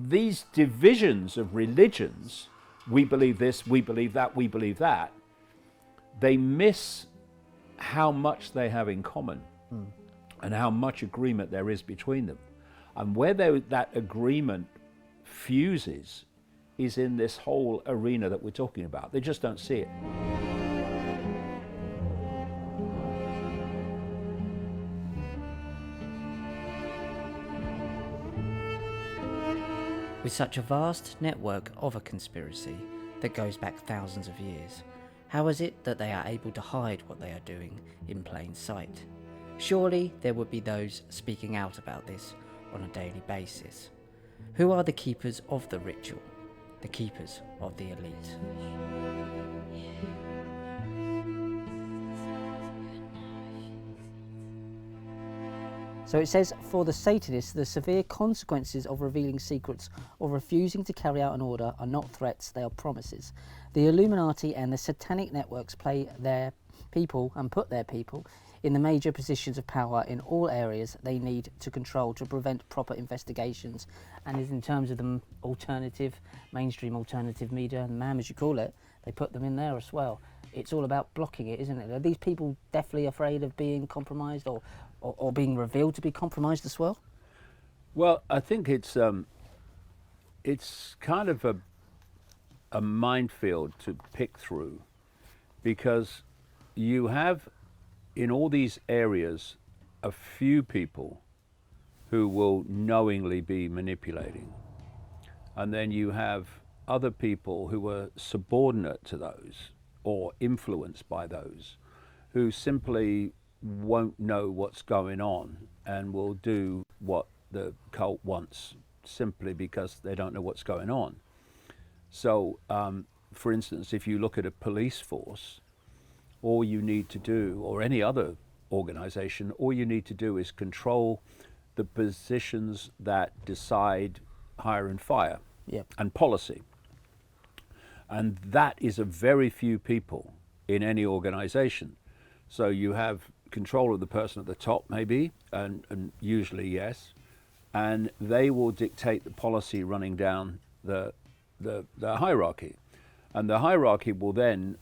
Speaker 3: these divisions of religions, we believe this, we believe that, we believe that, they miss how much they have in common and how much agreement there is between them. And where that agreement fuses is in this whole arena that we're talking about. They just don't see it.
Speaker 1: With such a vast network of a conspiracy that goes back thousands of years, how is it that they are able to hide what they are doing in plain sight? Surely there would be those speaking out about this on a daily basis. Who are the keepers of the ritual? The keepers of the elite.
Speaker 2: So it says, for the Satanists, the severe consequences of revealing secrets or refusing to carry out an order are not threats, they are promises. The Illuminati and the satanic networks play their people and put their people in the major positions of power in all areas they need to control to prevent proper investigations. And is in terms of the mainstream alternative media, and MAM as you call it, they put them in there as well. It's all about blocking it, isn't it? Are these people definitely afraid of being compromised or being revealed to be compromised as well?
Speaker 3: Well, I think it's kind of a minefield to pick through, because you have in all these areas a few people who will knowingly be manipulating, and then you have other people who are subordinate to those or influenced by those, who simply won't know what's going on and will do what the cult wants simply because they don't know what's going on. So, for instance, if you look at a police force, all you need to do, or any other organization, all you need to do is control the positions that decide hire and fire.
Speaker 2: Yep.
Speaker 3: And policy. And that is a very few people in any organization. So you have control of the person at the top, maybe, and usually yes, and they will dictate the policy running down the hierarchy. And the hierarchy will then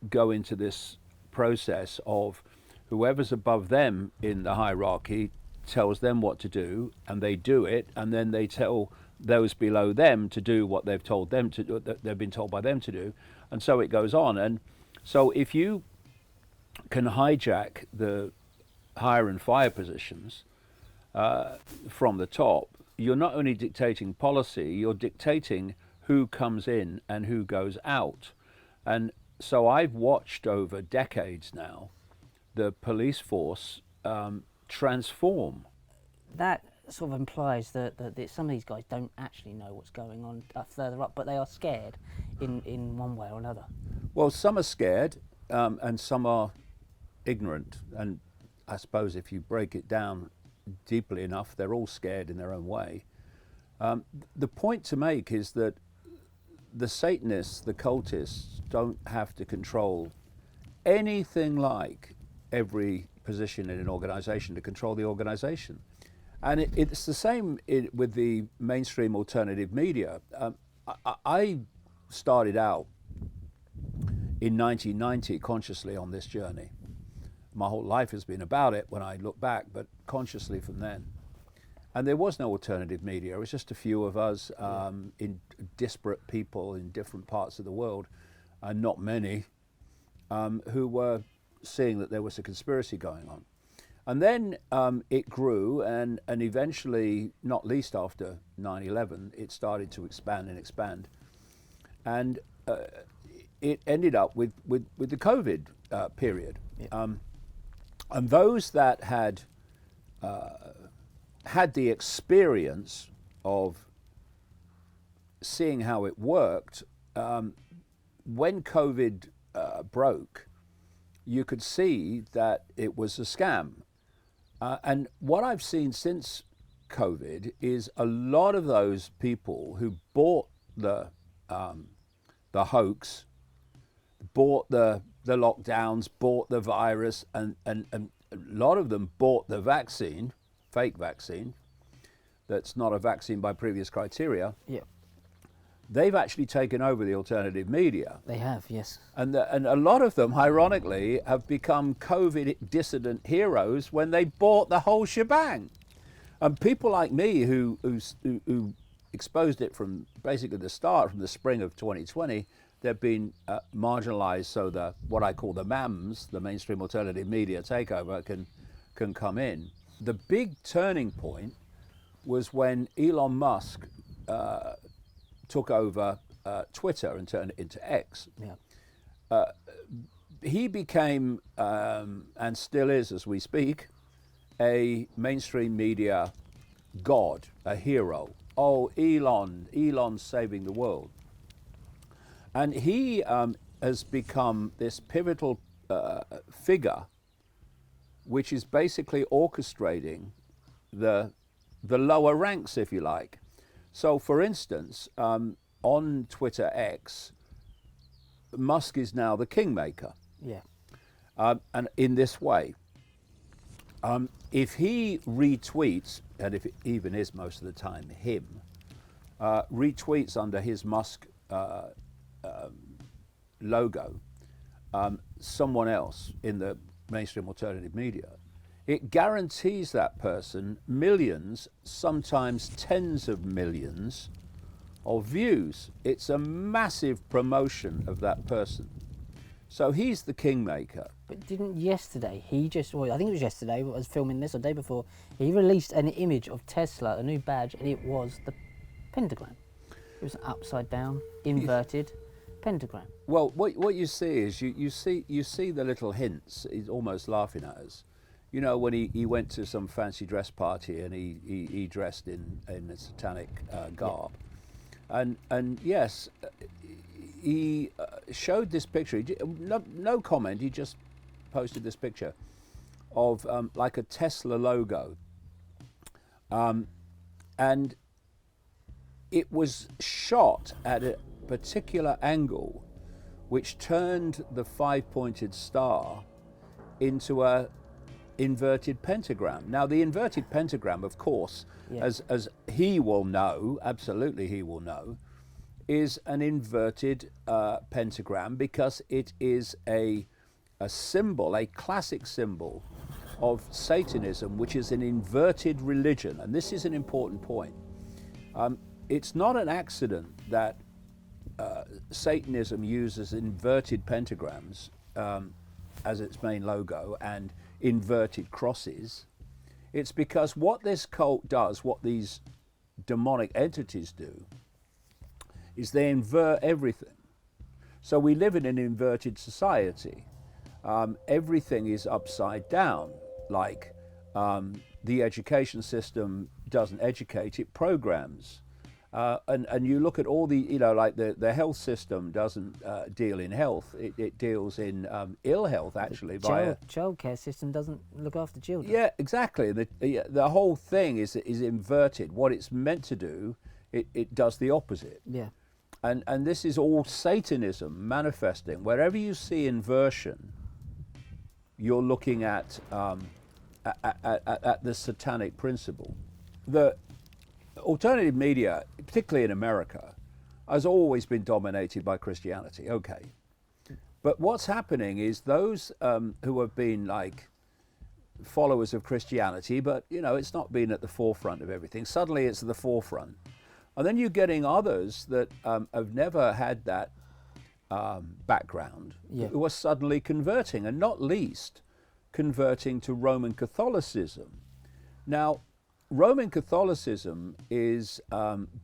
Speaker 3: go into this process of whoever's above them in the hierarchy tells them what to do, and they do it, and then they tell those below them to do what they've told them to do, that they've been told by them to do, and so it goes on. And so if you can hijack the hire and fire positions from the top, you're not only dictating policy, you're dictating who comes in and who goes out. And so I've watched over decades now the police force transform.
Speaker 2: That sort of implies that some of these guys don't actually know what's going on further up, but they are scared in one way or another.
Speaker 3: Well, some are scared and some are ignorant. And I suppose if you break it down deeply enough, they're all scared in their own way. The point to make is that the Satanists, the cultists, don't have to control anything like every position in an organization to control the organization. And it's the same with the mainstream alternative media. I started out in 1990 consciously on this journey. My whole life has been about it when I look back, but consciously from then. And there was no alternative media. It was just a few of us in disparate people in different parts of the world, and not many, who were seeing that there was a conspiracy going on. And then it grew, and eventually, not least after 9/11, it started to expand and expand. And it ended up with the COVID period.
Speaker 2: Yeah.
Speaker 3: And those that had the experience of seeing how it worked, when COVID broke, you could see that it was a scam. And what I've seen since COVID is a lot of those people who bought the hoax, bought the lockdowns, bought the virus, and a lot of them bought the vaccine, fake vaccine, that's not a vaccine by previous criteria.
Speaker 2: Yeah.
Speaker 3: They've actually taken over the alternative media.
Speaker 2: They have, yes.
Speaker 3: And a lot of them, ironically, have become COVID dissident heroes when they bought the whole shebang. And people like me who exposed it from basically the start, from the spring of 2020, they've been marginalized so that what I call the MAMs, the mainstream alternative media takeover, can come in. The big turning point was when Elon Musk took over Twitter and turned it into X.
Speaker 2: Yeah.
Speaker 3: He became, and still is as we speak, a mainstream media god, a hero. Oh, Elon's saving the world. And he has become this pivotal figure, which is basically orchestrating the lower ranks, if you like. So, for instance, on Twitter X, Musk is now the kingmaker.
Speaker 2: Yeah.
Speaker 3: And in this way, if he retweets, and if it even is most of the time him, retweets under his Musk logo, someone else in the mainstream alternative media, it guarantees that person millions, sometimes tens of millions of views. It's a massive promotion of that person. So he's the kingmaker.
Speaker 2: But didn't yesterday, I think it was yesterday, but I was filming this, or the day before, he released an image of Tesla, a new badge, and it was the pentagram. It was upside down, inverted pentagram.
Speaker 3: Well, what you see is you see the little hints. He's almost laughing at us. You know, when he went to some fancy dress party and he dressed in a satanic garb, and yes, he showed this picture. No comment. He just posted this picture of like a Tesla logo, and it was shot at a particular angle, which turned the five-pointed star into a inverted pentagram. Now, the inverted pentagram, of course,
Speaker 2: Yeah.
Speaker 3: as he will know, absolutely he will know, is an inverted pentagram because it is a symbol, a classic symbol of Satanism, which is an inverted religion. And this is an important point. it's not an accident that Satanism uses inverted pentagrams as its main logo and inverted crosses. It's because what this cult does, what these demonic entities do, is they invert everything. So we live in an inverted society. Everything is upside down, like the education system doesn't educate, it programs. And you look at all the, like the health system doesn't deal in health, it deals in ill health, actually.
Speaker 2: Childcare system doesn't look after children.
Speaker 3: Yeah, exactly. The whole thing is inverted. What it's meant to do, it does the opposite.
Speaker 2: Yeah.
Speaker 3: And this is all Satanism manifesting. Wherever you see inversion, you're looking at the satanic principle. The alternative media, particularly in America, has always been dominated by Christianity. Okay. But what's happening is those who have been like followers of Christianity, but it's not been at the forefront of everything. Suddenly it's at the forefront. And then you're getting others that have never had that background, who are suddenly converting, and not least converting to Roman Catholicism. Now, Roman Catholicism is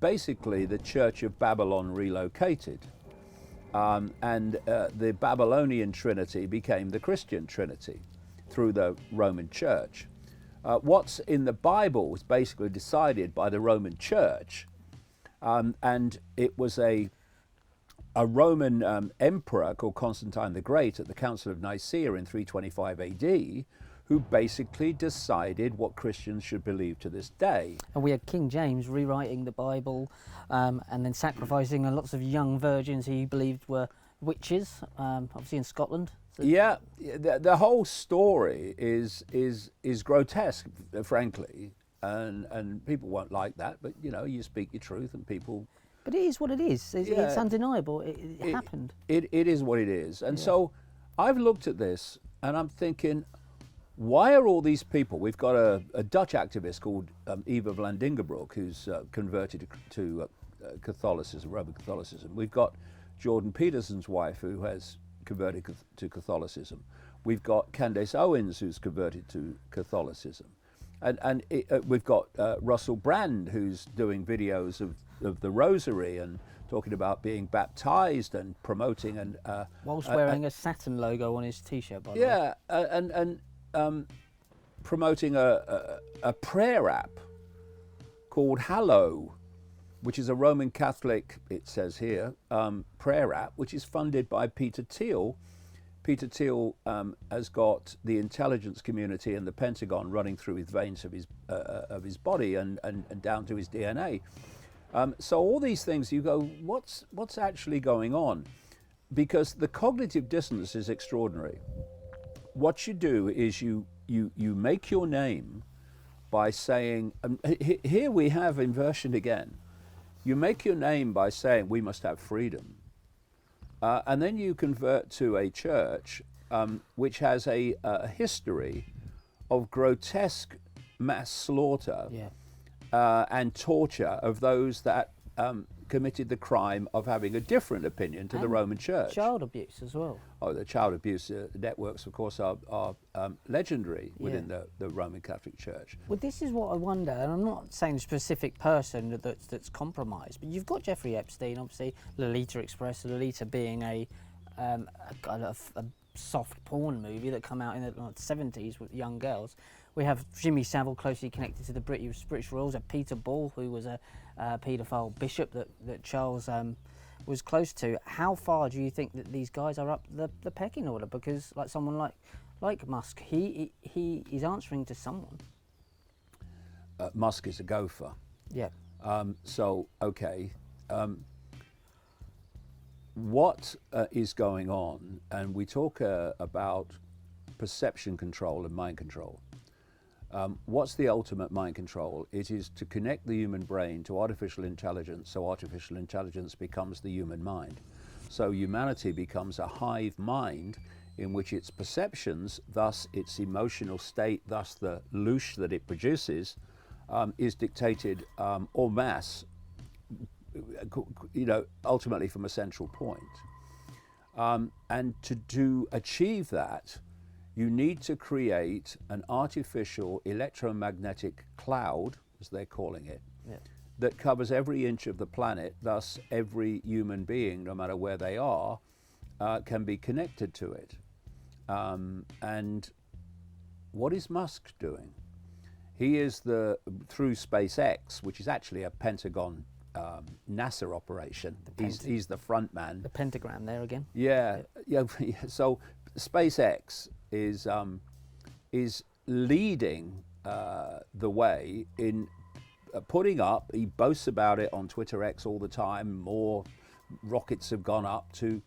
Speaker 3: basically the Church of Babylon relocated. And the Babylonian Trinity became the Christian Trinity through the Roman Church. What's in the Bible was basically decided by the Roman Church. And it was a Roman emperor called Constantine the Great at the Council of Nicaea in 325 AD, who basically decided what Christians should believe to this day.
Speaker 2: And we had King James rewriting the Bible and then sacrificing lots of young virgins he believed were witches, obviously in Scotland. So
Speaker 3: yeah, the whole story is grotesque, frankly. And people won't like that, but you speak your truth and people...
Speaker 2: But it is what it is. It's undeniable. It happened.
Speaker 3: It is what it is. And so I've looked at this and I'm thinking, why are all these people... We've got a Dutch activist called Eva Vlandingerbroek, who's converted to Catholicism, Roman Catholicism. We've got Jordan Peterson's wife, who has converted to Catholicism. We've got Candace Owens, who's converted to Catholicism. And we've got Russell Brand, who's doing videos of the Rosary and talking about being baptized and promoting and
Speaker 2: whilst wearing a Saturn logo on his T-shirt, by the way.
Speaker 3: Yeah, and promoting a prayer app called Hallow, which is a Roman Catholic, it says here, prayer app, which is funded by Peter Thiel. Peter Thiel has got the intelligence community and the Pentagon running through his veins of his body and down to his DNA. So all these things, you go, what's actually going on? Because the cognitive dissonance is extraordinary. What you do is you make your name by saying, here we have inversion again. You make your name by saying we must have freedom. And then you convert to a church which has a history of grotesque mass slaughter and torture of those that committed the crime of having a different opinion to the Roman Church.
Speaker 2: Child abuse as well.
Speaker 3: Oh, the child abuse networks, of course, are legendary within the Roman Catholic Church.
Speaker 2: Well, this is what I wonder, and I'm not saying a specific person that's compromised, but you've got Jeffrey Epstein, obviously, Lolita Express, Lolita being a soft porn movie that came out in the 70s with young girls. We have Jimmy Savile closely connected to the British royals, a Peter Ball, who was a paedophile bishop that Charles was close to. How far do you think that these guys are up the pecking order? Because like someone like Musk, he is answering to someone.
Speaker 3: Musk is a gopher.
Speaker 2: Yeah.
Speaker 3: So, okay. What is going on? And we talk about perception control and mind control. What's the ultimate mind control? It is to connect the human brain to artificial intelligence, so artificial intelligence becomes the human mind. So humanity becomes a hive mind in which its perceptions, thus its emotional state, thus the louche that it produces, is dictated en masse ultimately from a central point. And to achieve that, you need to create an artificial electromagnetic cloud, as they're calling it, that covers every inch of the planet. Thus, every human being, no matter where they are, can be connected to it. And what is Musk doing? He is through SpaceX, which is actually a Pentagon NASA operation. He's the front man.
Speaker 2: The pentagram there again.
Speaker 3: Yeah. So SpaceX is leading the way in putting up. He boasts about it on Twitter X all the time. More rockets have gone up to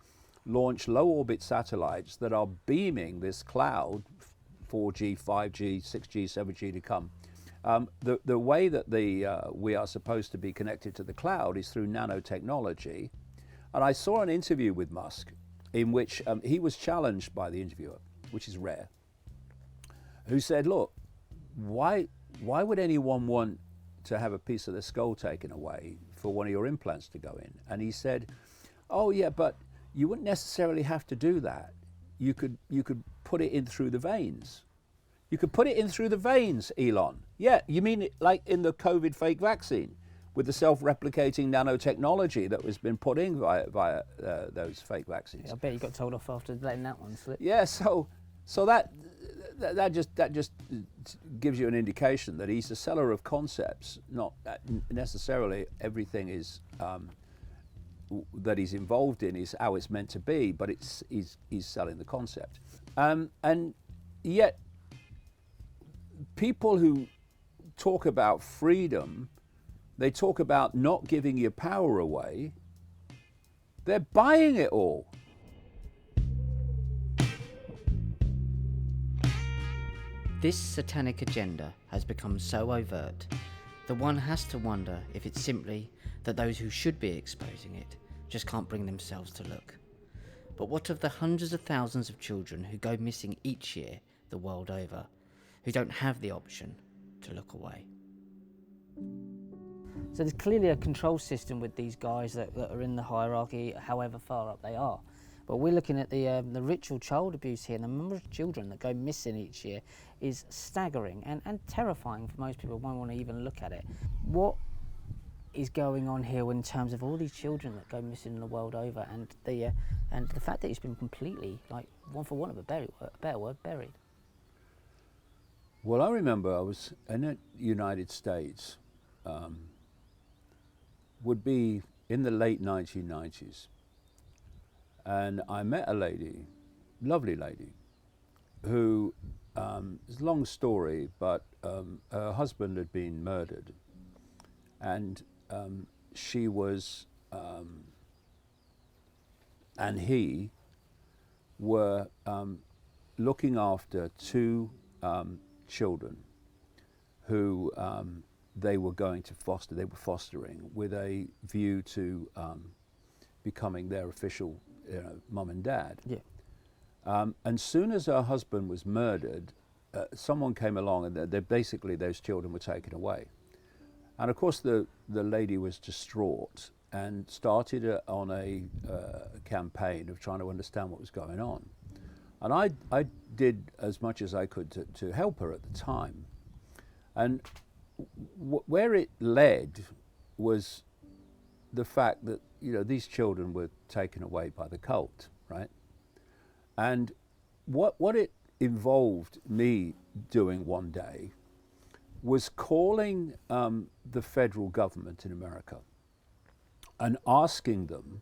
Speaker 3: launch low orbit satellites that are beaming this cloud, 4G, 5G, 6G, 7G to come. The way that we are supposed to be connected to the cloud is through nanotechnology. And I saw an interview with Musk in which he was challenged by the interviewer, which is rare, who said, look, why would anyone want to have a piece of the skull taken away for one of your implants to go in? And he said, oh yeah, but you wouldn't necessarily have to do that. You could put it in through the veins. You could put it in through the veins, Elon. Yeah, you mean it like in the COVID fake vaccine with the self-replicating nanotechnology that was been put in via those fake vaccines.
Speaker 2: Yeah, I bet you got told off after letting that one slip.
Speaker 3: Yeah, so that just gives you an indication that he's a seller of concepts. Not necessarily everything is that he's involved in is how it's meant to be, but he's selling the concept. And yet, people who talk about freedom, they talk about not giving your power away. They're buying it all.
Speaker 1: This satanic agenda has become so overt that one has to wonder if it's simply that those who should be exposing it just can't bring themselves to look. But what of the hundreds of thousands of children who go missing each year the world over, who don't have the option to look away?
Speaker 2: So there's clearly a control system with these guys that are in the hierarchy, however far up they are. But we're looking at the ritual child abuse here, and the number of children that go missing each year is staggering and terrifying for most people who won't want to even look at it. What is going on here in terms of all these children that go missing the world over, and the fact that it's been completely, like, one for one of a better word, buried?
Speaker 3: Well, I remember I was in the United States, would be in the late 1990s, and I met a lady, lovely lady, who, it's a long story, but her husband had been murdered, and she was, and he were looking after two children who they were going to foster. They were fostering with a view to becoming their official, mum and dad.
Speaker 2: Yeah.
Speaker 3: And soon as her husband was murdered, someone came along, and basically those children were taken away. And of course, the lady was distraught and started on a campaign of trying to understand what was going on. And I did as much as I could to help her at the time. And where it led was the fact that, these children were taken away by the cult, right? And what it involved me doing one day was calling the federal government in America and asking them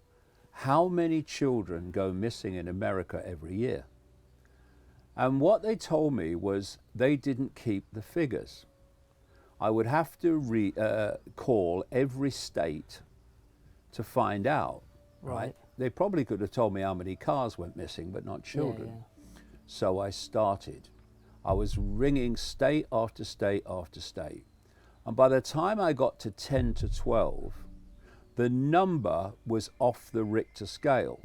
Speaker 3: how many children go missing in America every year. And what they told me was they didn't keep the figures. I would have to call every state to find out, right? They probably could have told me how many cars went missing, but not children.
Speaker 2: Yeah.
Speaker 3: So I started. I was ringing state after state after state. And by the time I got to 10 to 12, the number was off the Richter scale.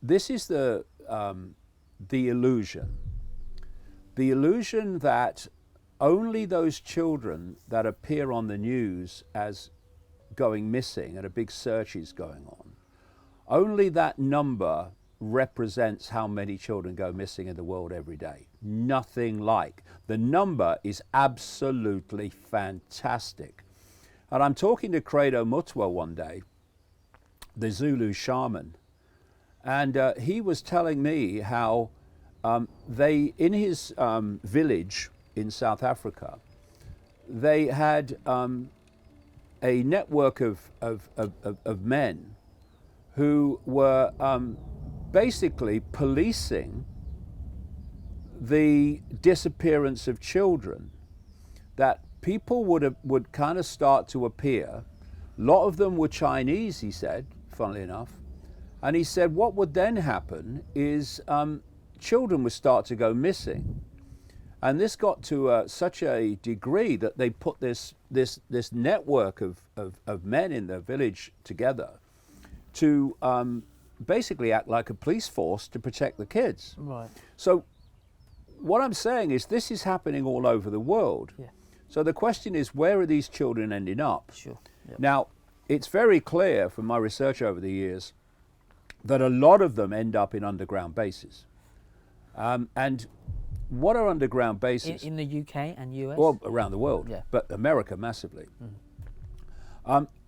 Speaker 3: This is the illusion. The illusion that only those children that appear on the news as going missing and a big search is going on, only that number represents how many children go missing in the world every day. Nothing like. The number is absolutely fantastic. And I'm talking to Credo Mutwa one day, the Zulu shaman, and he was telling me how they, in his village in South Africa, they had a network of men who were basically policing the disappearance of children. That people would kind of start to appear. A lot of them were Chinese, he said, funnily enough. And he said what would then happen is children would start to go missing. And this got to such a degree that they put this network of men in the village together to basically act like a police force to protect the kids.
Speaker 2: Right.
Speaker 3: So what I'm saying is this is happening all over the world.
Speaker 2: Yeah.
Speaker 3: So the question is, where are these children ending up?
Speaker 2: Sure. Yep.
Speaker 3: Now, it's very clear from my research over the years that a lot of them end up in underground bases. And what are underground bases?
Speaker 2: In the UK and US?
Speaker 3: Well, around the world,
Speaker 2: Yeah.
Speaker 3: but America massively.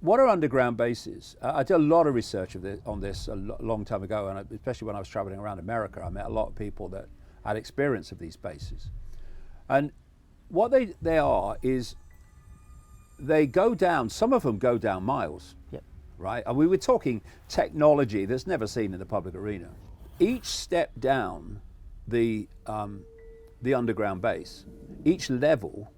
Speaker 3: What are underground bases? I did a lot of research on this a long time ago, and especially when I was traveling around America, I met a lot of people that had experience of these bases. And what they are is they go down, some of them go down miles,
Speaker 2: Yep.
Speaker 3: right? And we were talking technology that's never seen in the public arena. Each step down the underground base, each level,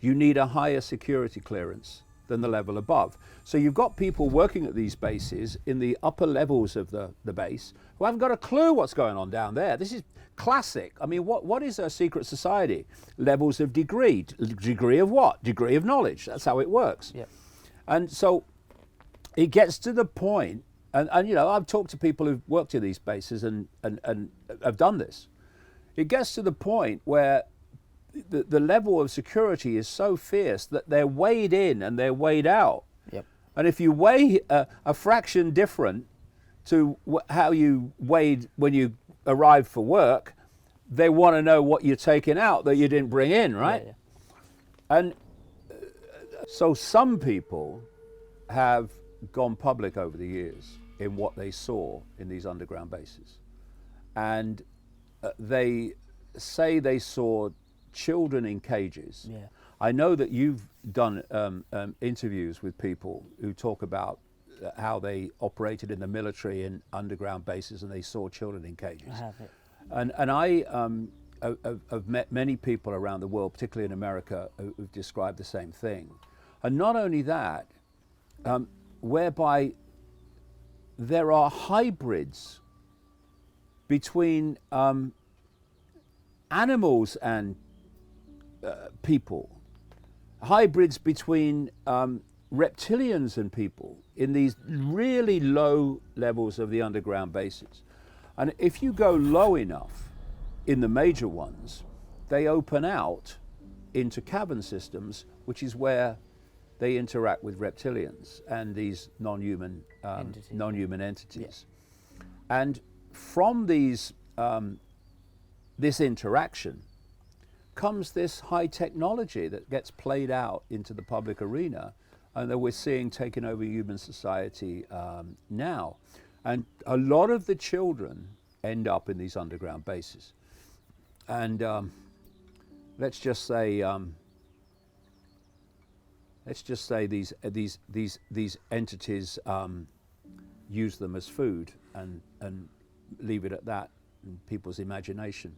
Speaker 3: you need a higher security clearance than the level above. So you've got people working at these bases in the upper levels of the base who haven't got a clue what's going on down there. This is classic. I mean, what is a secret society? Levels of degree. Degree of what? Degree of knowledge. That's how it works.
Speaker 2: Yep.
Speaker 3: And so it gets to the point, and you know, I've talked to people who've worked in these bases and have done this. It gets to the point where the level of security is so fierce that they're weighed in and they're weighed out.
Speaker 2: Yep.
Speaker 3: And if you weigh a fraction different to how you weighed when you arrived for work, they want to know what you're taking out that you didn't bring in, right?
Speaker 2: Yeah,
Speaker 3: And so some people have gone public over the years in what they saw in these underground bases. And they say they saw children in cages.
Speaker 2: Yeah.
Speaker 3: I know that you've done interviews with people who talk about how they operated in the military in underground bases and they saw children in cages.
Speaker 2: I have it.
Speaker 3: And I have met many people around the world, particularly in America, who've described the same thing. And not only that, whereby there are hybrids between animals and people, hybrids between reptilians and people in these really low levels of the underground bases. And if you go low enough in the major ones, they open out into cavern systems, which is where they interact with reptilians and these non-human entities. And from these this interaction comes this high technology that gets played out into the public arena and that we're seeing taking over human society now. And a lot of the children end up in these underground bases. And let's just say these entities use them as food and leave it at that in people's imagination.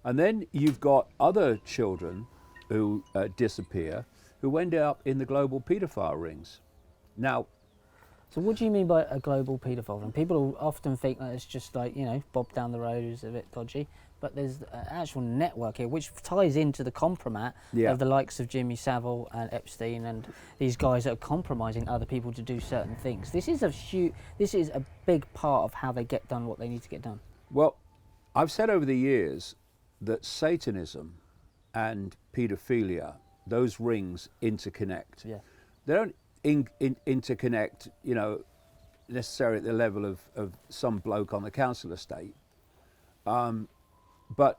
Speaker 3: And then you've got other children who disappear, who end up in the global paedophile rings. Now,
Speaker 2: So what do you mean by a global paedophile ring? People often think that it's just like, you know, Bob down the road who's a bit dodgy, but there's an actual network here which ties into the compromat
Speaker 3: Yeah.
Speaker 2: of the likes of Jimmy Savile and Epstein and these guys that are compromising other people to do certain things. This is a big part of how they get done what they need to get done.
Speaker 3: well, I've said over the years that Satanism and paedophilia, those rings interconnect.
Speaker 2: Yeah.
Speaker 3: They don't interconnect, you know, necessarily at the level of some bloke on the council estate, but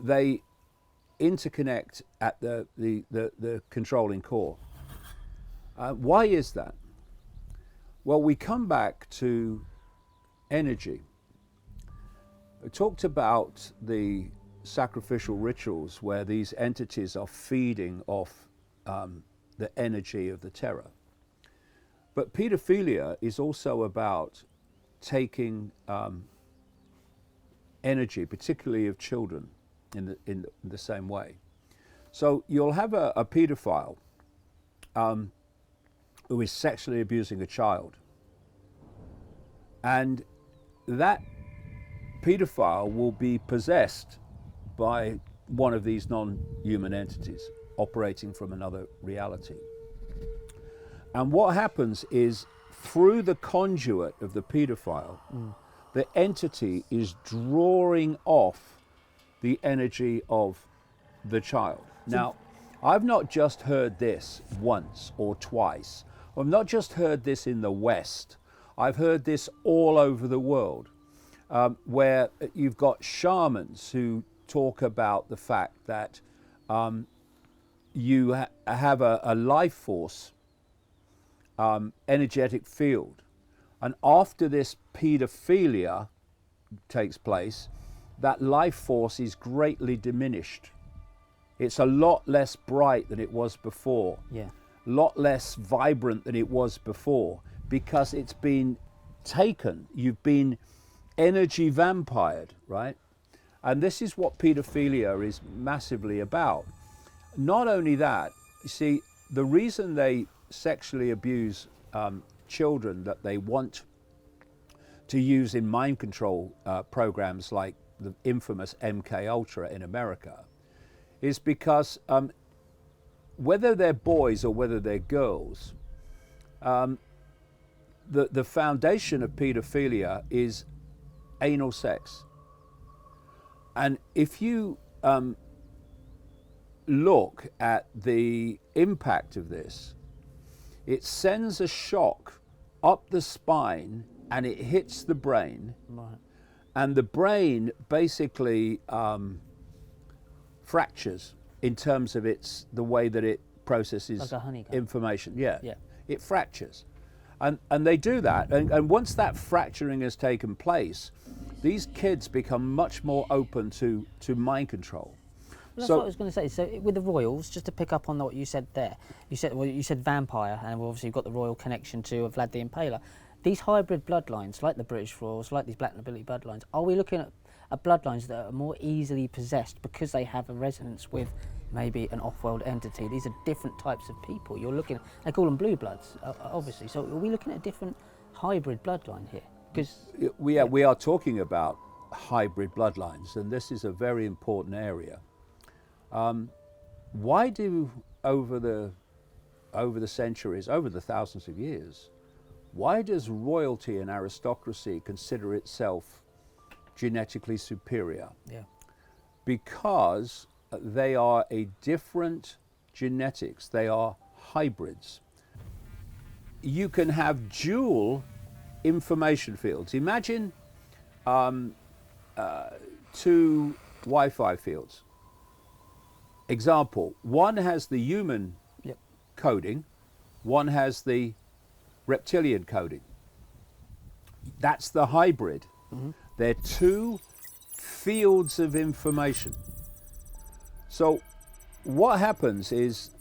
Speaker 3: they interconnect at the controlling core. Why is that? Well, we come back to energy. We talked about the sacrificial rituals where these entities are feeding off the energy of the terror. But paedophilia is also about taking energy, particularly of children, in the same way. So you'll have a paedophile who is sexually abusing a child, and that paedophile will be possessed by one of these non-human entities operating from another reality. And what happens is, through the conduit of the paedophile, the entity is drawing off the energy of the child. Now, I've not just heard this once or twice. I've not just heard this in the West. I've heard this all over the world, where you've got shamans who talk about the fact that you have a life force, energetic field, and after this paedophilia takes place, that life force is greatly diminished. It's a lot less bright than it was before,
Speaker 2: Yeah.
Speaker 3: a lot less vibrant than it was before, because it's been taken. You've been energy vampired, right? And this is what paedophilia is massively about. Not only that, you see, the reason they sexually abuse children that they want to use in mind control programs like the infamous MK Ultra in America is because whether they're boys or whether they're girls, the foundation of paedophilia is anal sex. And if you look at the impact of this, it sends a shock up the spine and it hits the brain.
Speaker 2: Right.
Speaker 3: And the brain basically fractures in terms of the way that it processes
Speaker 2: Like a honeycomb.
Speaker 3: information. Yeah.
Speaker 2: Yeah.
Speaker 3: It fractures. And they do that. And once that fracturing has taken place, these kids become much more open to mind control.
Speaker 2: Well, that's what I was going to say. So with the royals, just to pick up on what you said there, you said vampire, and we've obviously got the royal connection to Vlad the Impaler. These hybrid bloodlines, like the British royals, like these black nobility bloodlines, are we looking at bloodlines that are more easily possessed because they have a resonance with maybe an off-world entity? These are different types of people. You're looking at, they call them blue bloods, obviously. So are we looking at a different hybrid bloodline here? Because
Speaker 3: We are talking about hybrid bloodlines, and this is a very important area. Why do over the centuries, over the thousands of years, why does royalty and aristocracy consider itself genetically superior?
Speaker 2: yeah,
Speaker 3: Because they are a different genetics. They are hybrids. You can have dual information fields. Imagine two Wi-Fi fields. Example, one has the human
Speaker 2: Yep.
Speaker 3: coding, one has the reptilian coding. That's the hybrid. They're two fields of information. So what happens is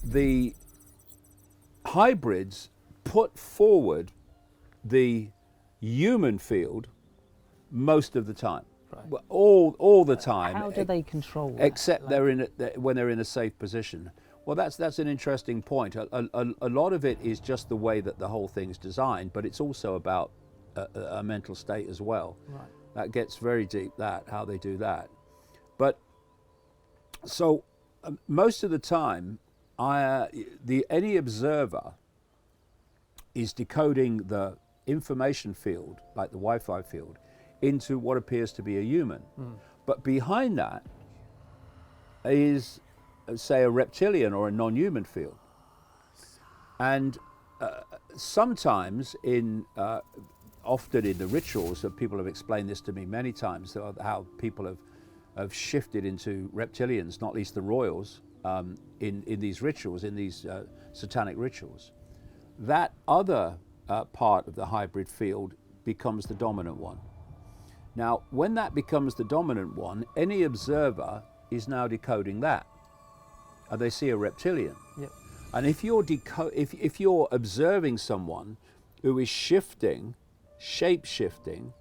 Speaker 3: the hybrids put forward the human field most of the time. Well, all the time.
Speaker 2: How do they control that?
Speaker 3: Except
Speaker 2: Like-
Speaker 3: they're when they're in a safe position. Well, that's an interesting point. A lot of it is just the way that the whole thing's designed, but it's also about a mental state as well.
Speaker 2: Right.
Speaker 3: That gets very deep. How they do that. But so most of the time, any observer is decoding the information field, like the Wi-Fi field, into what appears to be a human. But behind that is, say, a reptilian or a non-human field. And sometimes often in the rituals, that people have explained this to me many times, how people have shifted into reptilians, not least the royals, in these rituals, in these satanic rituals. That other part of the hybrid field becomes the dominant one. Now, when that becomes the dominant one, any observer is now decoding that. And they see a reptilian.
Speaker 2: Yep.
Speaker 3: And if you're observing someone who is shape-shifting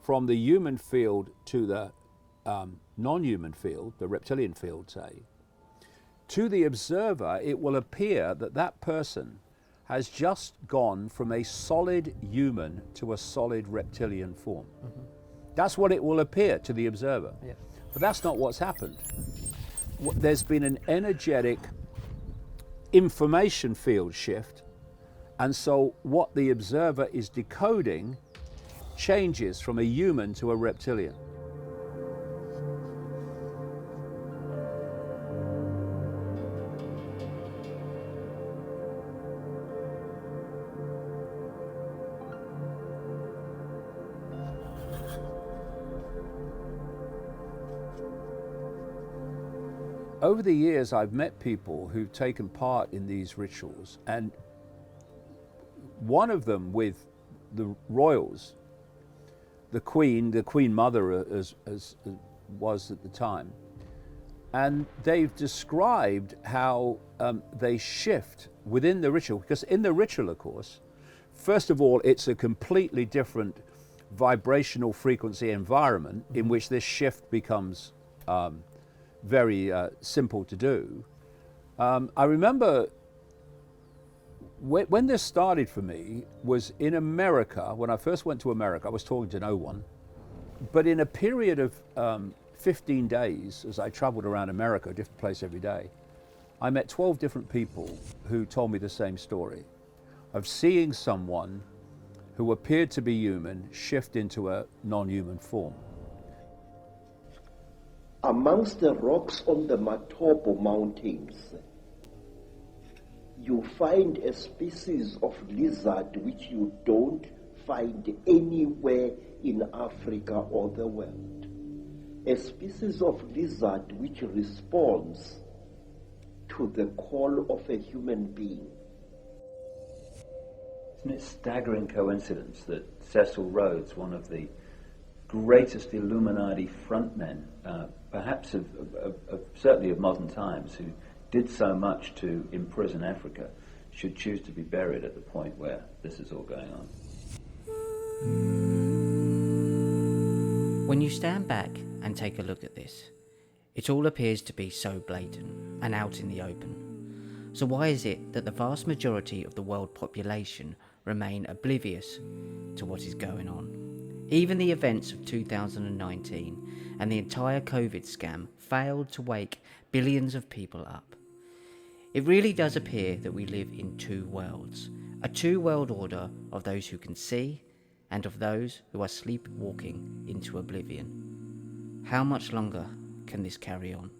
Speaker 3: from the human field to the non-human field, the reptilian field, say, to the observer, it will appear that that person has just gone from a solid human to a solid reptilian form. That's what it will appear to the observer.
Speaker 2: Yeah.
Speaker 3: But that's not what's happened. There's been an energetic information field shift, and so what the observer is decoding changes from a human to a reptilian. Over the years, I've met people who've taken part in these rituals, and one of them with the royals, the Queen Mother as was at the time, and they've described how they shift within the ritual, because in the ritual, of course, first of all, it's a completely different vibrational frequency environment in which this shift becomes very simple to do. I remember when this started for me was in America. When I first went to America, I was talking to no one. But in a period of 15 days, as I traveled around America, a different place every day, I met 12 different people who told me the same story of seeing someone who appeared to be human shift into a non-human form.
Speaker 5: Amongst the rocks on the Matopo Mountains, you find a species of lizard which you don't find anywhere in Africa or the world. A species of lizard which responds to the call of a human being.
Speaker 4: Isn't it a staggering coincidence that Cecil Rhodes, one of the greatest Illuminati frontmen, perhaps certainly of modern times, who did so much to imprison Africa, should choose to be buried at the point where this is all going on?
Speaker 1: When you stand back and take a look at this, it all appears to be so blatant and out in the open. So why is it that the vast majority of the world population remain oblivious to what is going on? Even the events of 2019 and the entire COVID scam failed to wake billions of people up. It really does appear that we live in two worlds, a two-world order of those who can see and of those who are sleepwalking into oblivion. How much longer can this carry on?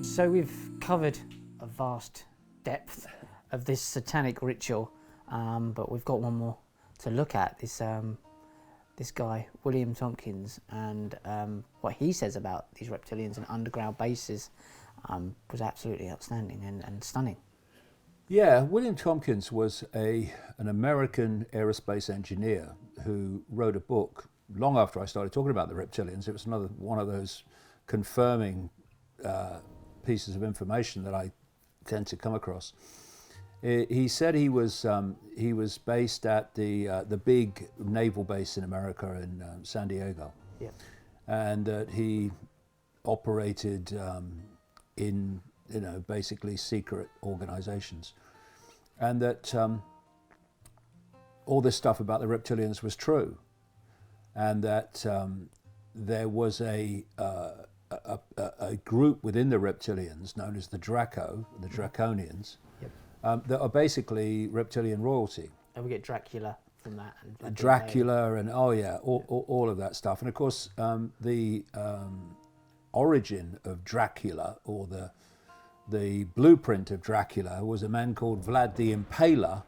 Speaker 2: So we've covered a vast depth of this satanic ritual, but we've got one more to look at. This guy, William Tompkins, and what he says about these reptilians and underground bases was absolutely outstanding and stunning.
Speaker 3: Yeah, William Tompkins was an American aerospace engineer who wrote a book long after I started talking about the reptilians. It was another one of those confirming pieces of information that I tend to come across. He said he was based at the big naval base in America in San Diego,
Speaker 2: Yeah.
Speaker 3: and that he operated in basically secret organizations, and that all this stuff about the reptilians was true, and that there was a group within the reptilians known as the Draconians, that are basically reptilian royalty.
Speaker 2: And we get Dracula from that. And
Speaker 3: Dracula and all of that stuff. And of course, the origin of Dracula, or the blueprint of Dracula, was a man called Vlad the Impaler,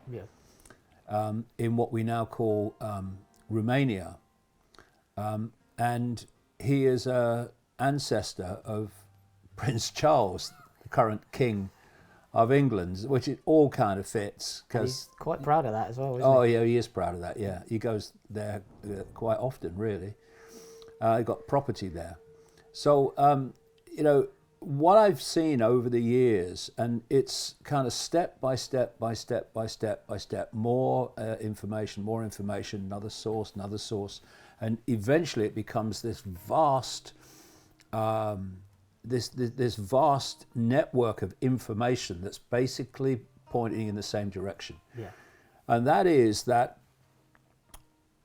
Speaker 3: in what we now call Romania, and he is an ancestor of Prince Charles, the current king of England, which it all kind of fits.
Speaker 2: He's quite proud of that as well, isn't he?
Speaker 3: Yeah, he is proud of that. Yeah, he goes there quite often, really. He got property there. So what I've seen over the years, and it's kind of step by step, more information, another source, and eventually it becomes this vast, this vast network of information that's basically pointing in the same direction.
Speaker 2: Yeah.
Speaker 3: And that is that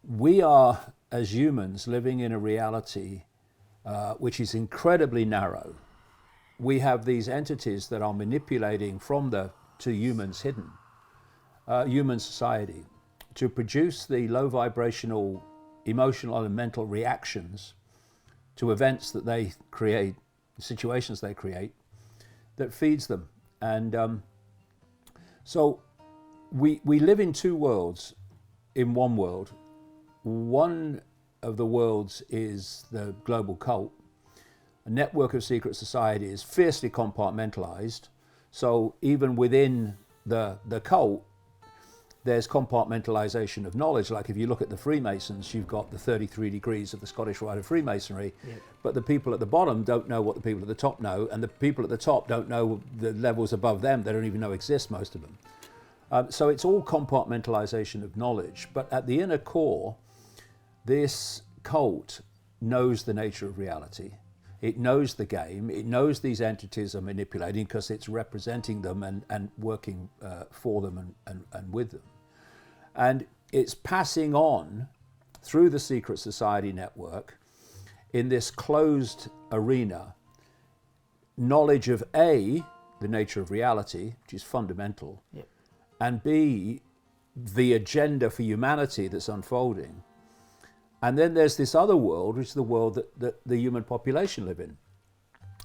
Speaker 3: we are, as humans, living in a reality which is incredibly narrow. We have these entities that are manipulating to humans hidden, human society, to produce the low vibrational emotional and mental reactions to events that they create, situations they create, that feeds them. And so we live in two worlds in one world. One of the worlds is the global cult. A network of secret society is fiercely compartmentalized. So even within the cult, there's compartmentalization of knowledge. Like if you look at the Freemasons, you've got the 33 degrees of the Scottish Rite of Freemasonry, but the people at the bottom don't know what the people at the top know, and the people at the top don't know the levels above them. They don't even know exist, most of them. So it's all compartmentalization of knowledge. But at the inner core, this cult knows the nature of reality. It knows the game. It knows these entities are manipulating because it's representing them and working for them and with them. And it's passing on through the secret society network in this closed arena knowledge of A, the nature of reality, which is fundamental, and B, the agenda for humanity that's unfolding. And then there's this other world, which is the world that the human population live in.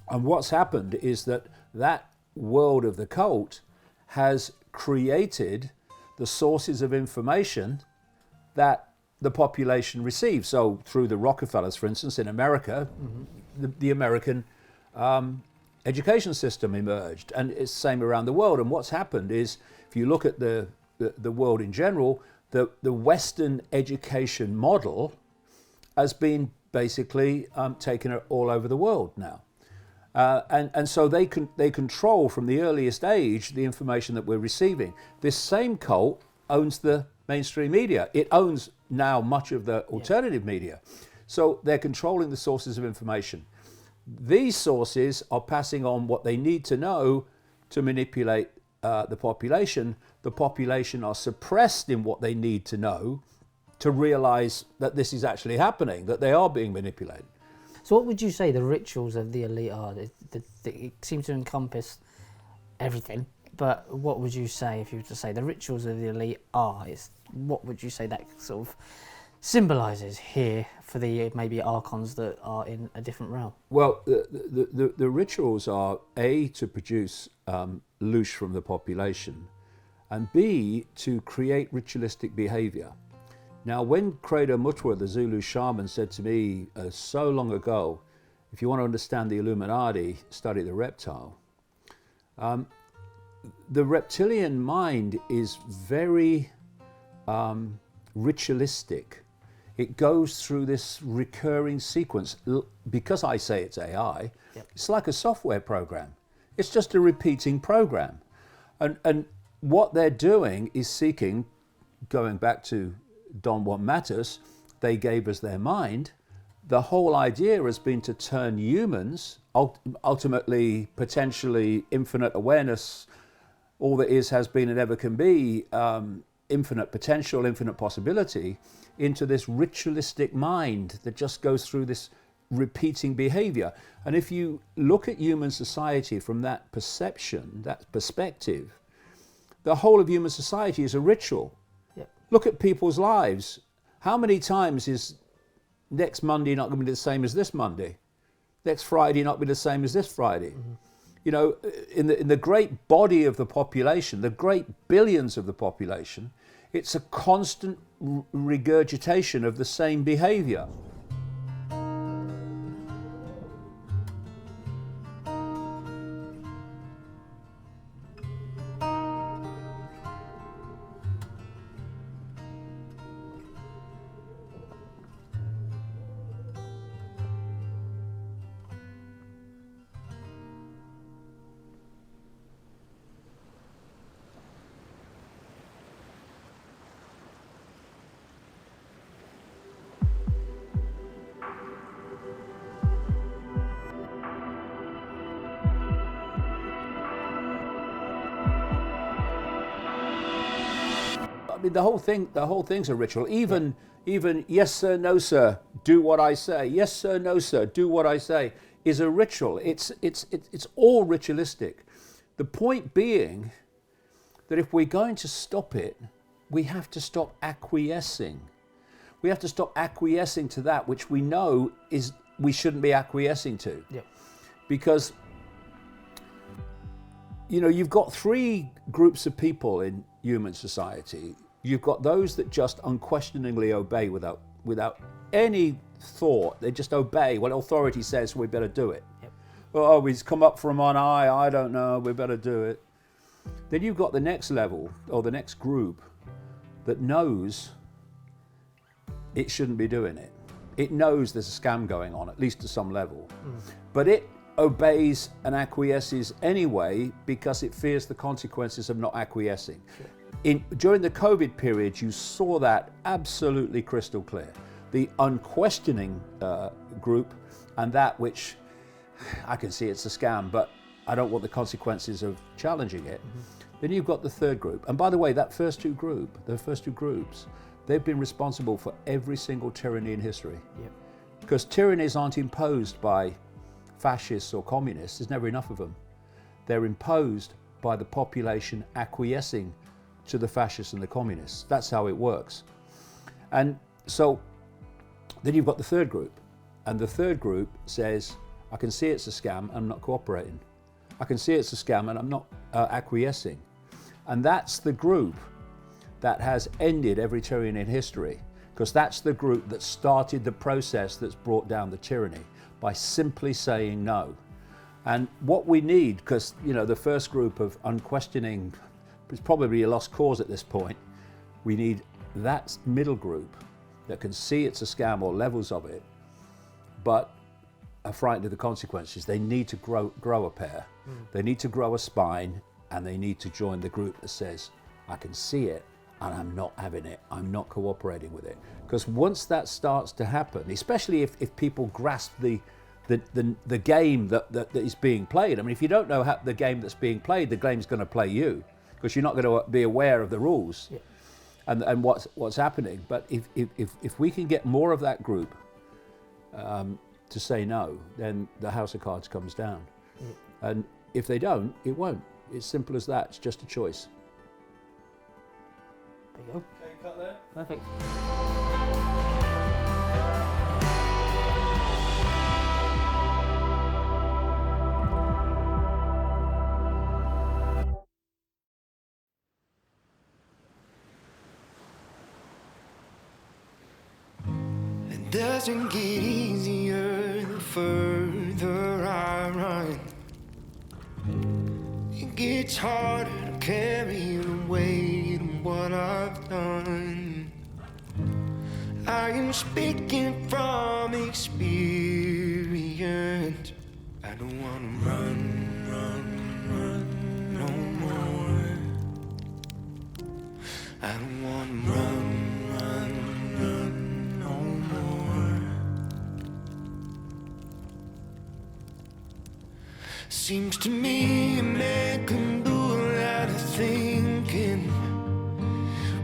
Speaker 3: And what's happened is that world of the cult has created the sources of information that the population receives. So through the Rockefellers, for instance, in America, the American education system emerged. And it's the same around the world. And what's happened is, if you look at the world in general, the Western education model has been basically taken all over the world now. And so they control from the earliest age the information that we're receiving. This same cult owns the mainstream media. It owns now much of the alternative media. So they're controlling the sources of information. These sources are passing on what they need to know to manipulate the population. The population are suppressed in what they need to know to realize that this is actually happening, that they are being manipulated.
Speaker 2: So what would you say the rituals of the elite are? It seems to encompass everything, but what would you say, if you were to say the rituals of the elite are, what would you say that sort of symbolises here for the maybe archons that are in a different realm?
Speaker 3: Well, the rituals are A, to produce loosh from the population, and B, to create ritualistic behavior. Now, when Credo Mutwa, the Zulu shaman, said to me so long ago, if you want to understand the Illuminati, study the reptile. The reptilian mind is very ritualistic. It goes through this recurring sequence. Because I say it's AI, it's like a software program. It's just a repeating program. And what they're doing is seeking, going back to Don Juan Matus, they gave us their mind. The whole idea has been to turn humans, ultimately, potentially infinite awareness, all that is, has been, and ever can be, infinite potential, infinite possibility, into this ritualistic mind that just goes through this repeating behavior. And if you look at human society from that perception, that perspective, the whole of human society is a ritual.
Speaker 2: Yep.
Speaker 3: Look at people's lives. How many times is next Monday not going to be the same as this Monday? Next Friday not be the same as this Friday? Mm-hmm. You know, in the great body of the population, the great billions of the population, it's a constant regurgitation of the same behavior. I mean, the whole thing's a ritual. Even yes sir, no sir, do what I say. Yes sir, no sir, do what I say is a ritual. It's all ritualistic. The point being that if we're going to stop it, we have to stop acquiescing. We have to stop acquiescing to that which we know is we shouldn't be acquiescing to.
Speaker 2: Yeah.
Speaker 3: Because you know, you've got three groups of people in human society. You've got those that just unquestioningly obey without any thought. They just obey. What authority says, we better do it.
Speaker 2: Yep.
Speaker 3: Oh, he's come up from on high, I don't know, we better do it. Then you've got the next level, or the next group, that knows it shouldn't be doing it. It knows there's a scam going on, at least to some level. But it obeys and acquiesces anyway because it fears the consequences of not acquiescing. During the COVID period, you saw that absolutely crystal clear. The unquestioning group, and that which I can see it's a scam, but I don't want the consequences of challenging it. Then you've got the third group. And by the way, the first two groups, they've been responsible for every single tyranny in history.
Speaker 2: Yep.
Speaker 3: Because tyrannies aren't imposed by fascists or communists. There's never enough of them. They're imposed by the population acquiescing to the fascists and the communists. That's how it works. And so then you've got the third group. And the third group says, I can see it's a scam, I'm not cooperating. I can see it's a scam and I'm not acquiescing. And that's the group that has ended every tyranny in history, because that's the group that started the process that's brought down the tyranny by simply saying no. And what we need, because you know the first group of unquestioning is probably a lost cause at this point, we need that middle group that can see it's a scam or levels of it, but are frightened of the consequences. They need to grow a pair. They need to grow a spine, and they need to join the group that says, I can see it and I'm not having it, I'm not cooperating with it. Because once that starts to happen, especially if people grasp the game that is being played. I mean, if you don't know the game that's being played, the game's going to play you, because you're not going to be aware of the rules.
Speaker 2: Yeah.
Speaker 3: And what's happening. But if we can get more of that group to say no, then the house of cards comes down. Yeah. And if they don't, it won't. It's simple as that. It's just a choice.
Speaker 2: There you go.
Speaker 6: Okay, cut there.
Speaker 2: Perfect.
Speaker 7: It doesn't get easier the further I run. It gets harder to carry the weight of what I've done. I am speaking from experience. I don't wanna run. I don't want to run no more. Seems to me a man can do a lot of thinking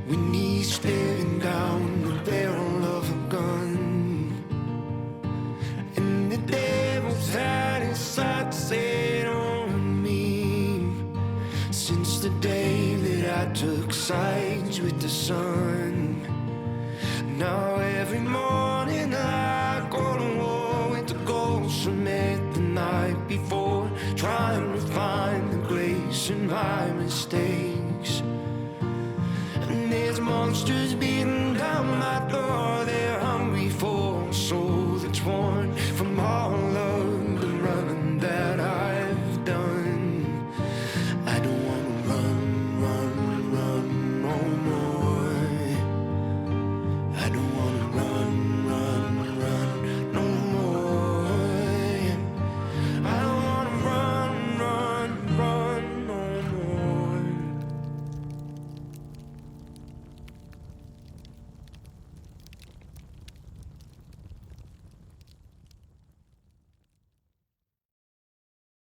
Speaker 7: when he's staring down the barrel of a gun. And the devil's had his sights set on me since the day that I took sides with the sun. Now every morning I go to war with the ghosts I met the night before, trying to find the grace in my mistakes. And there's monsters behind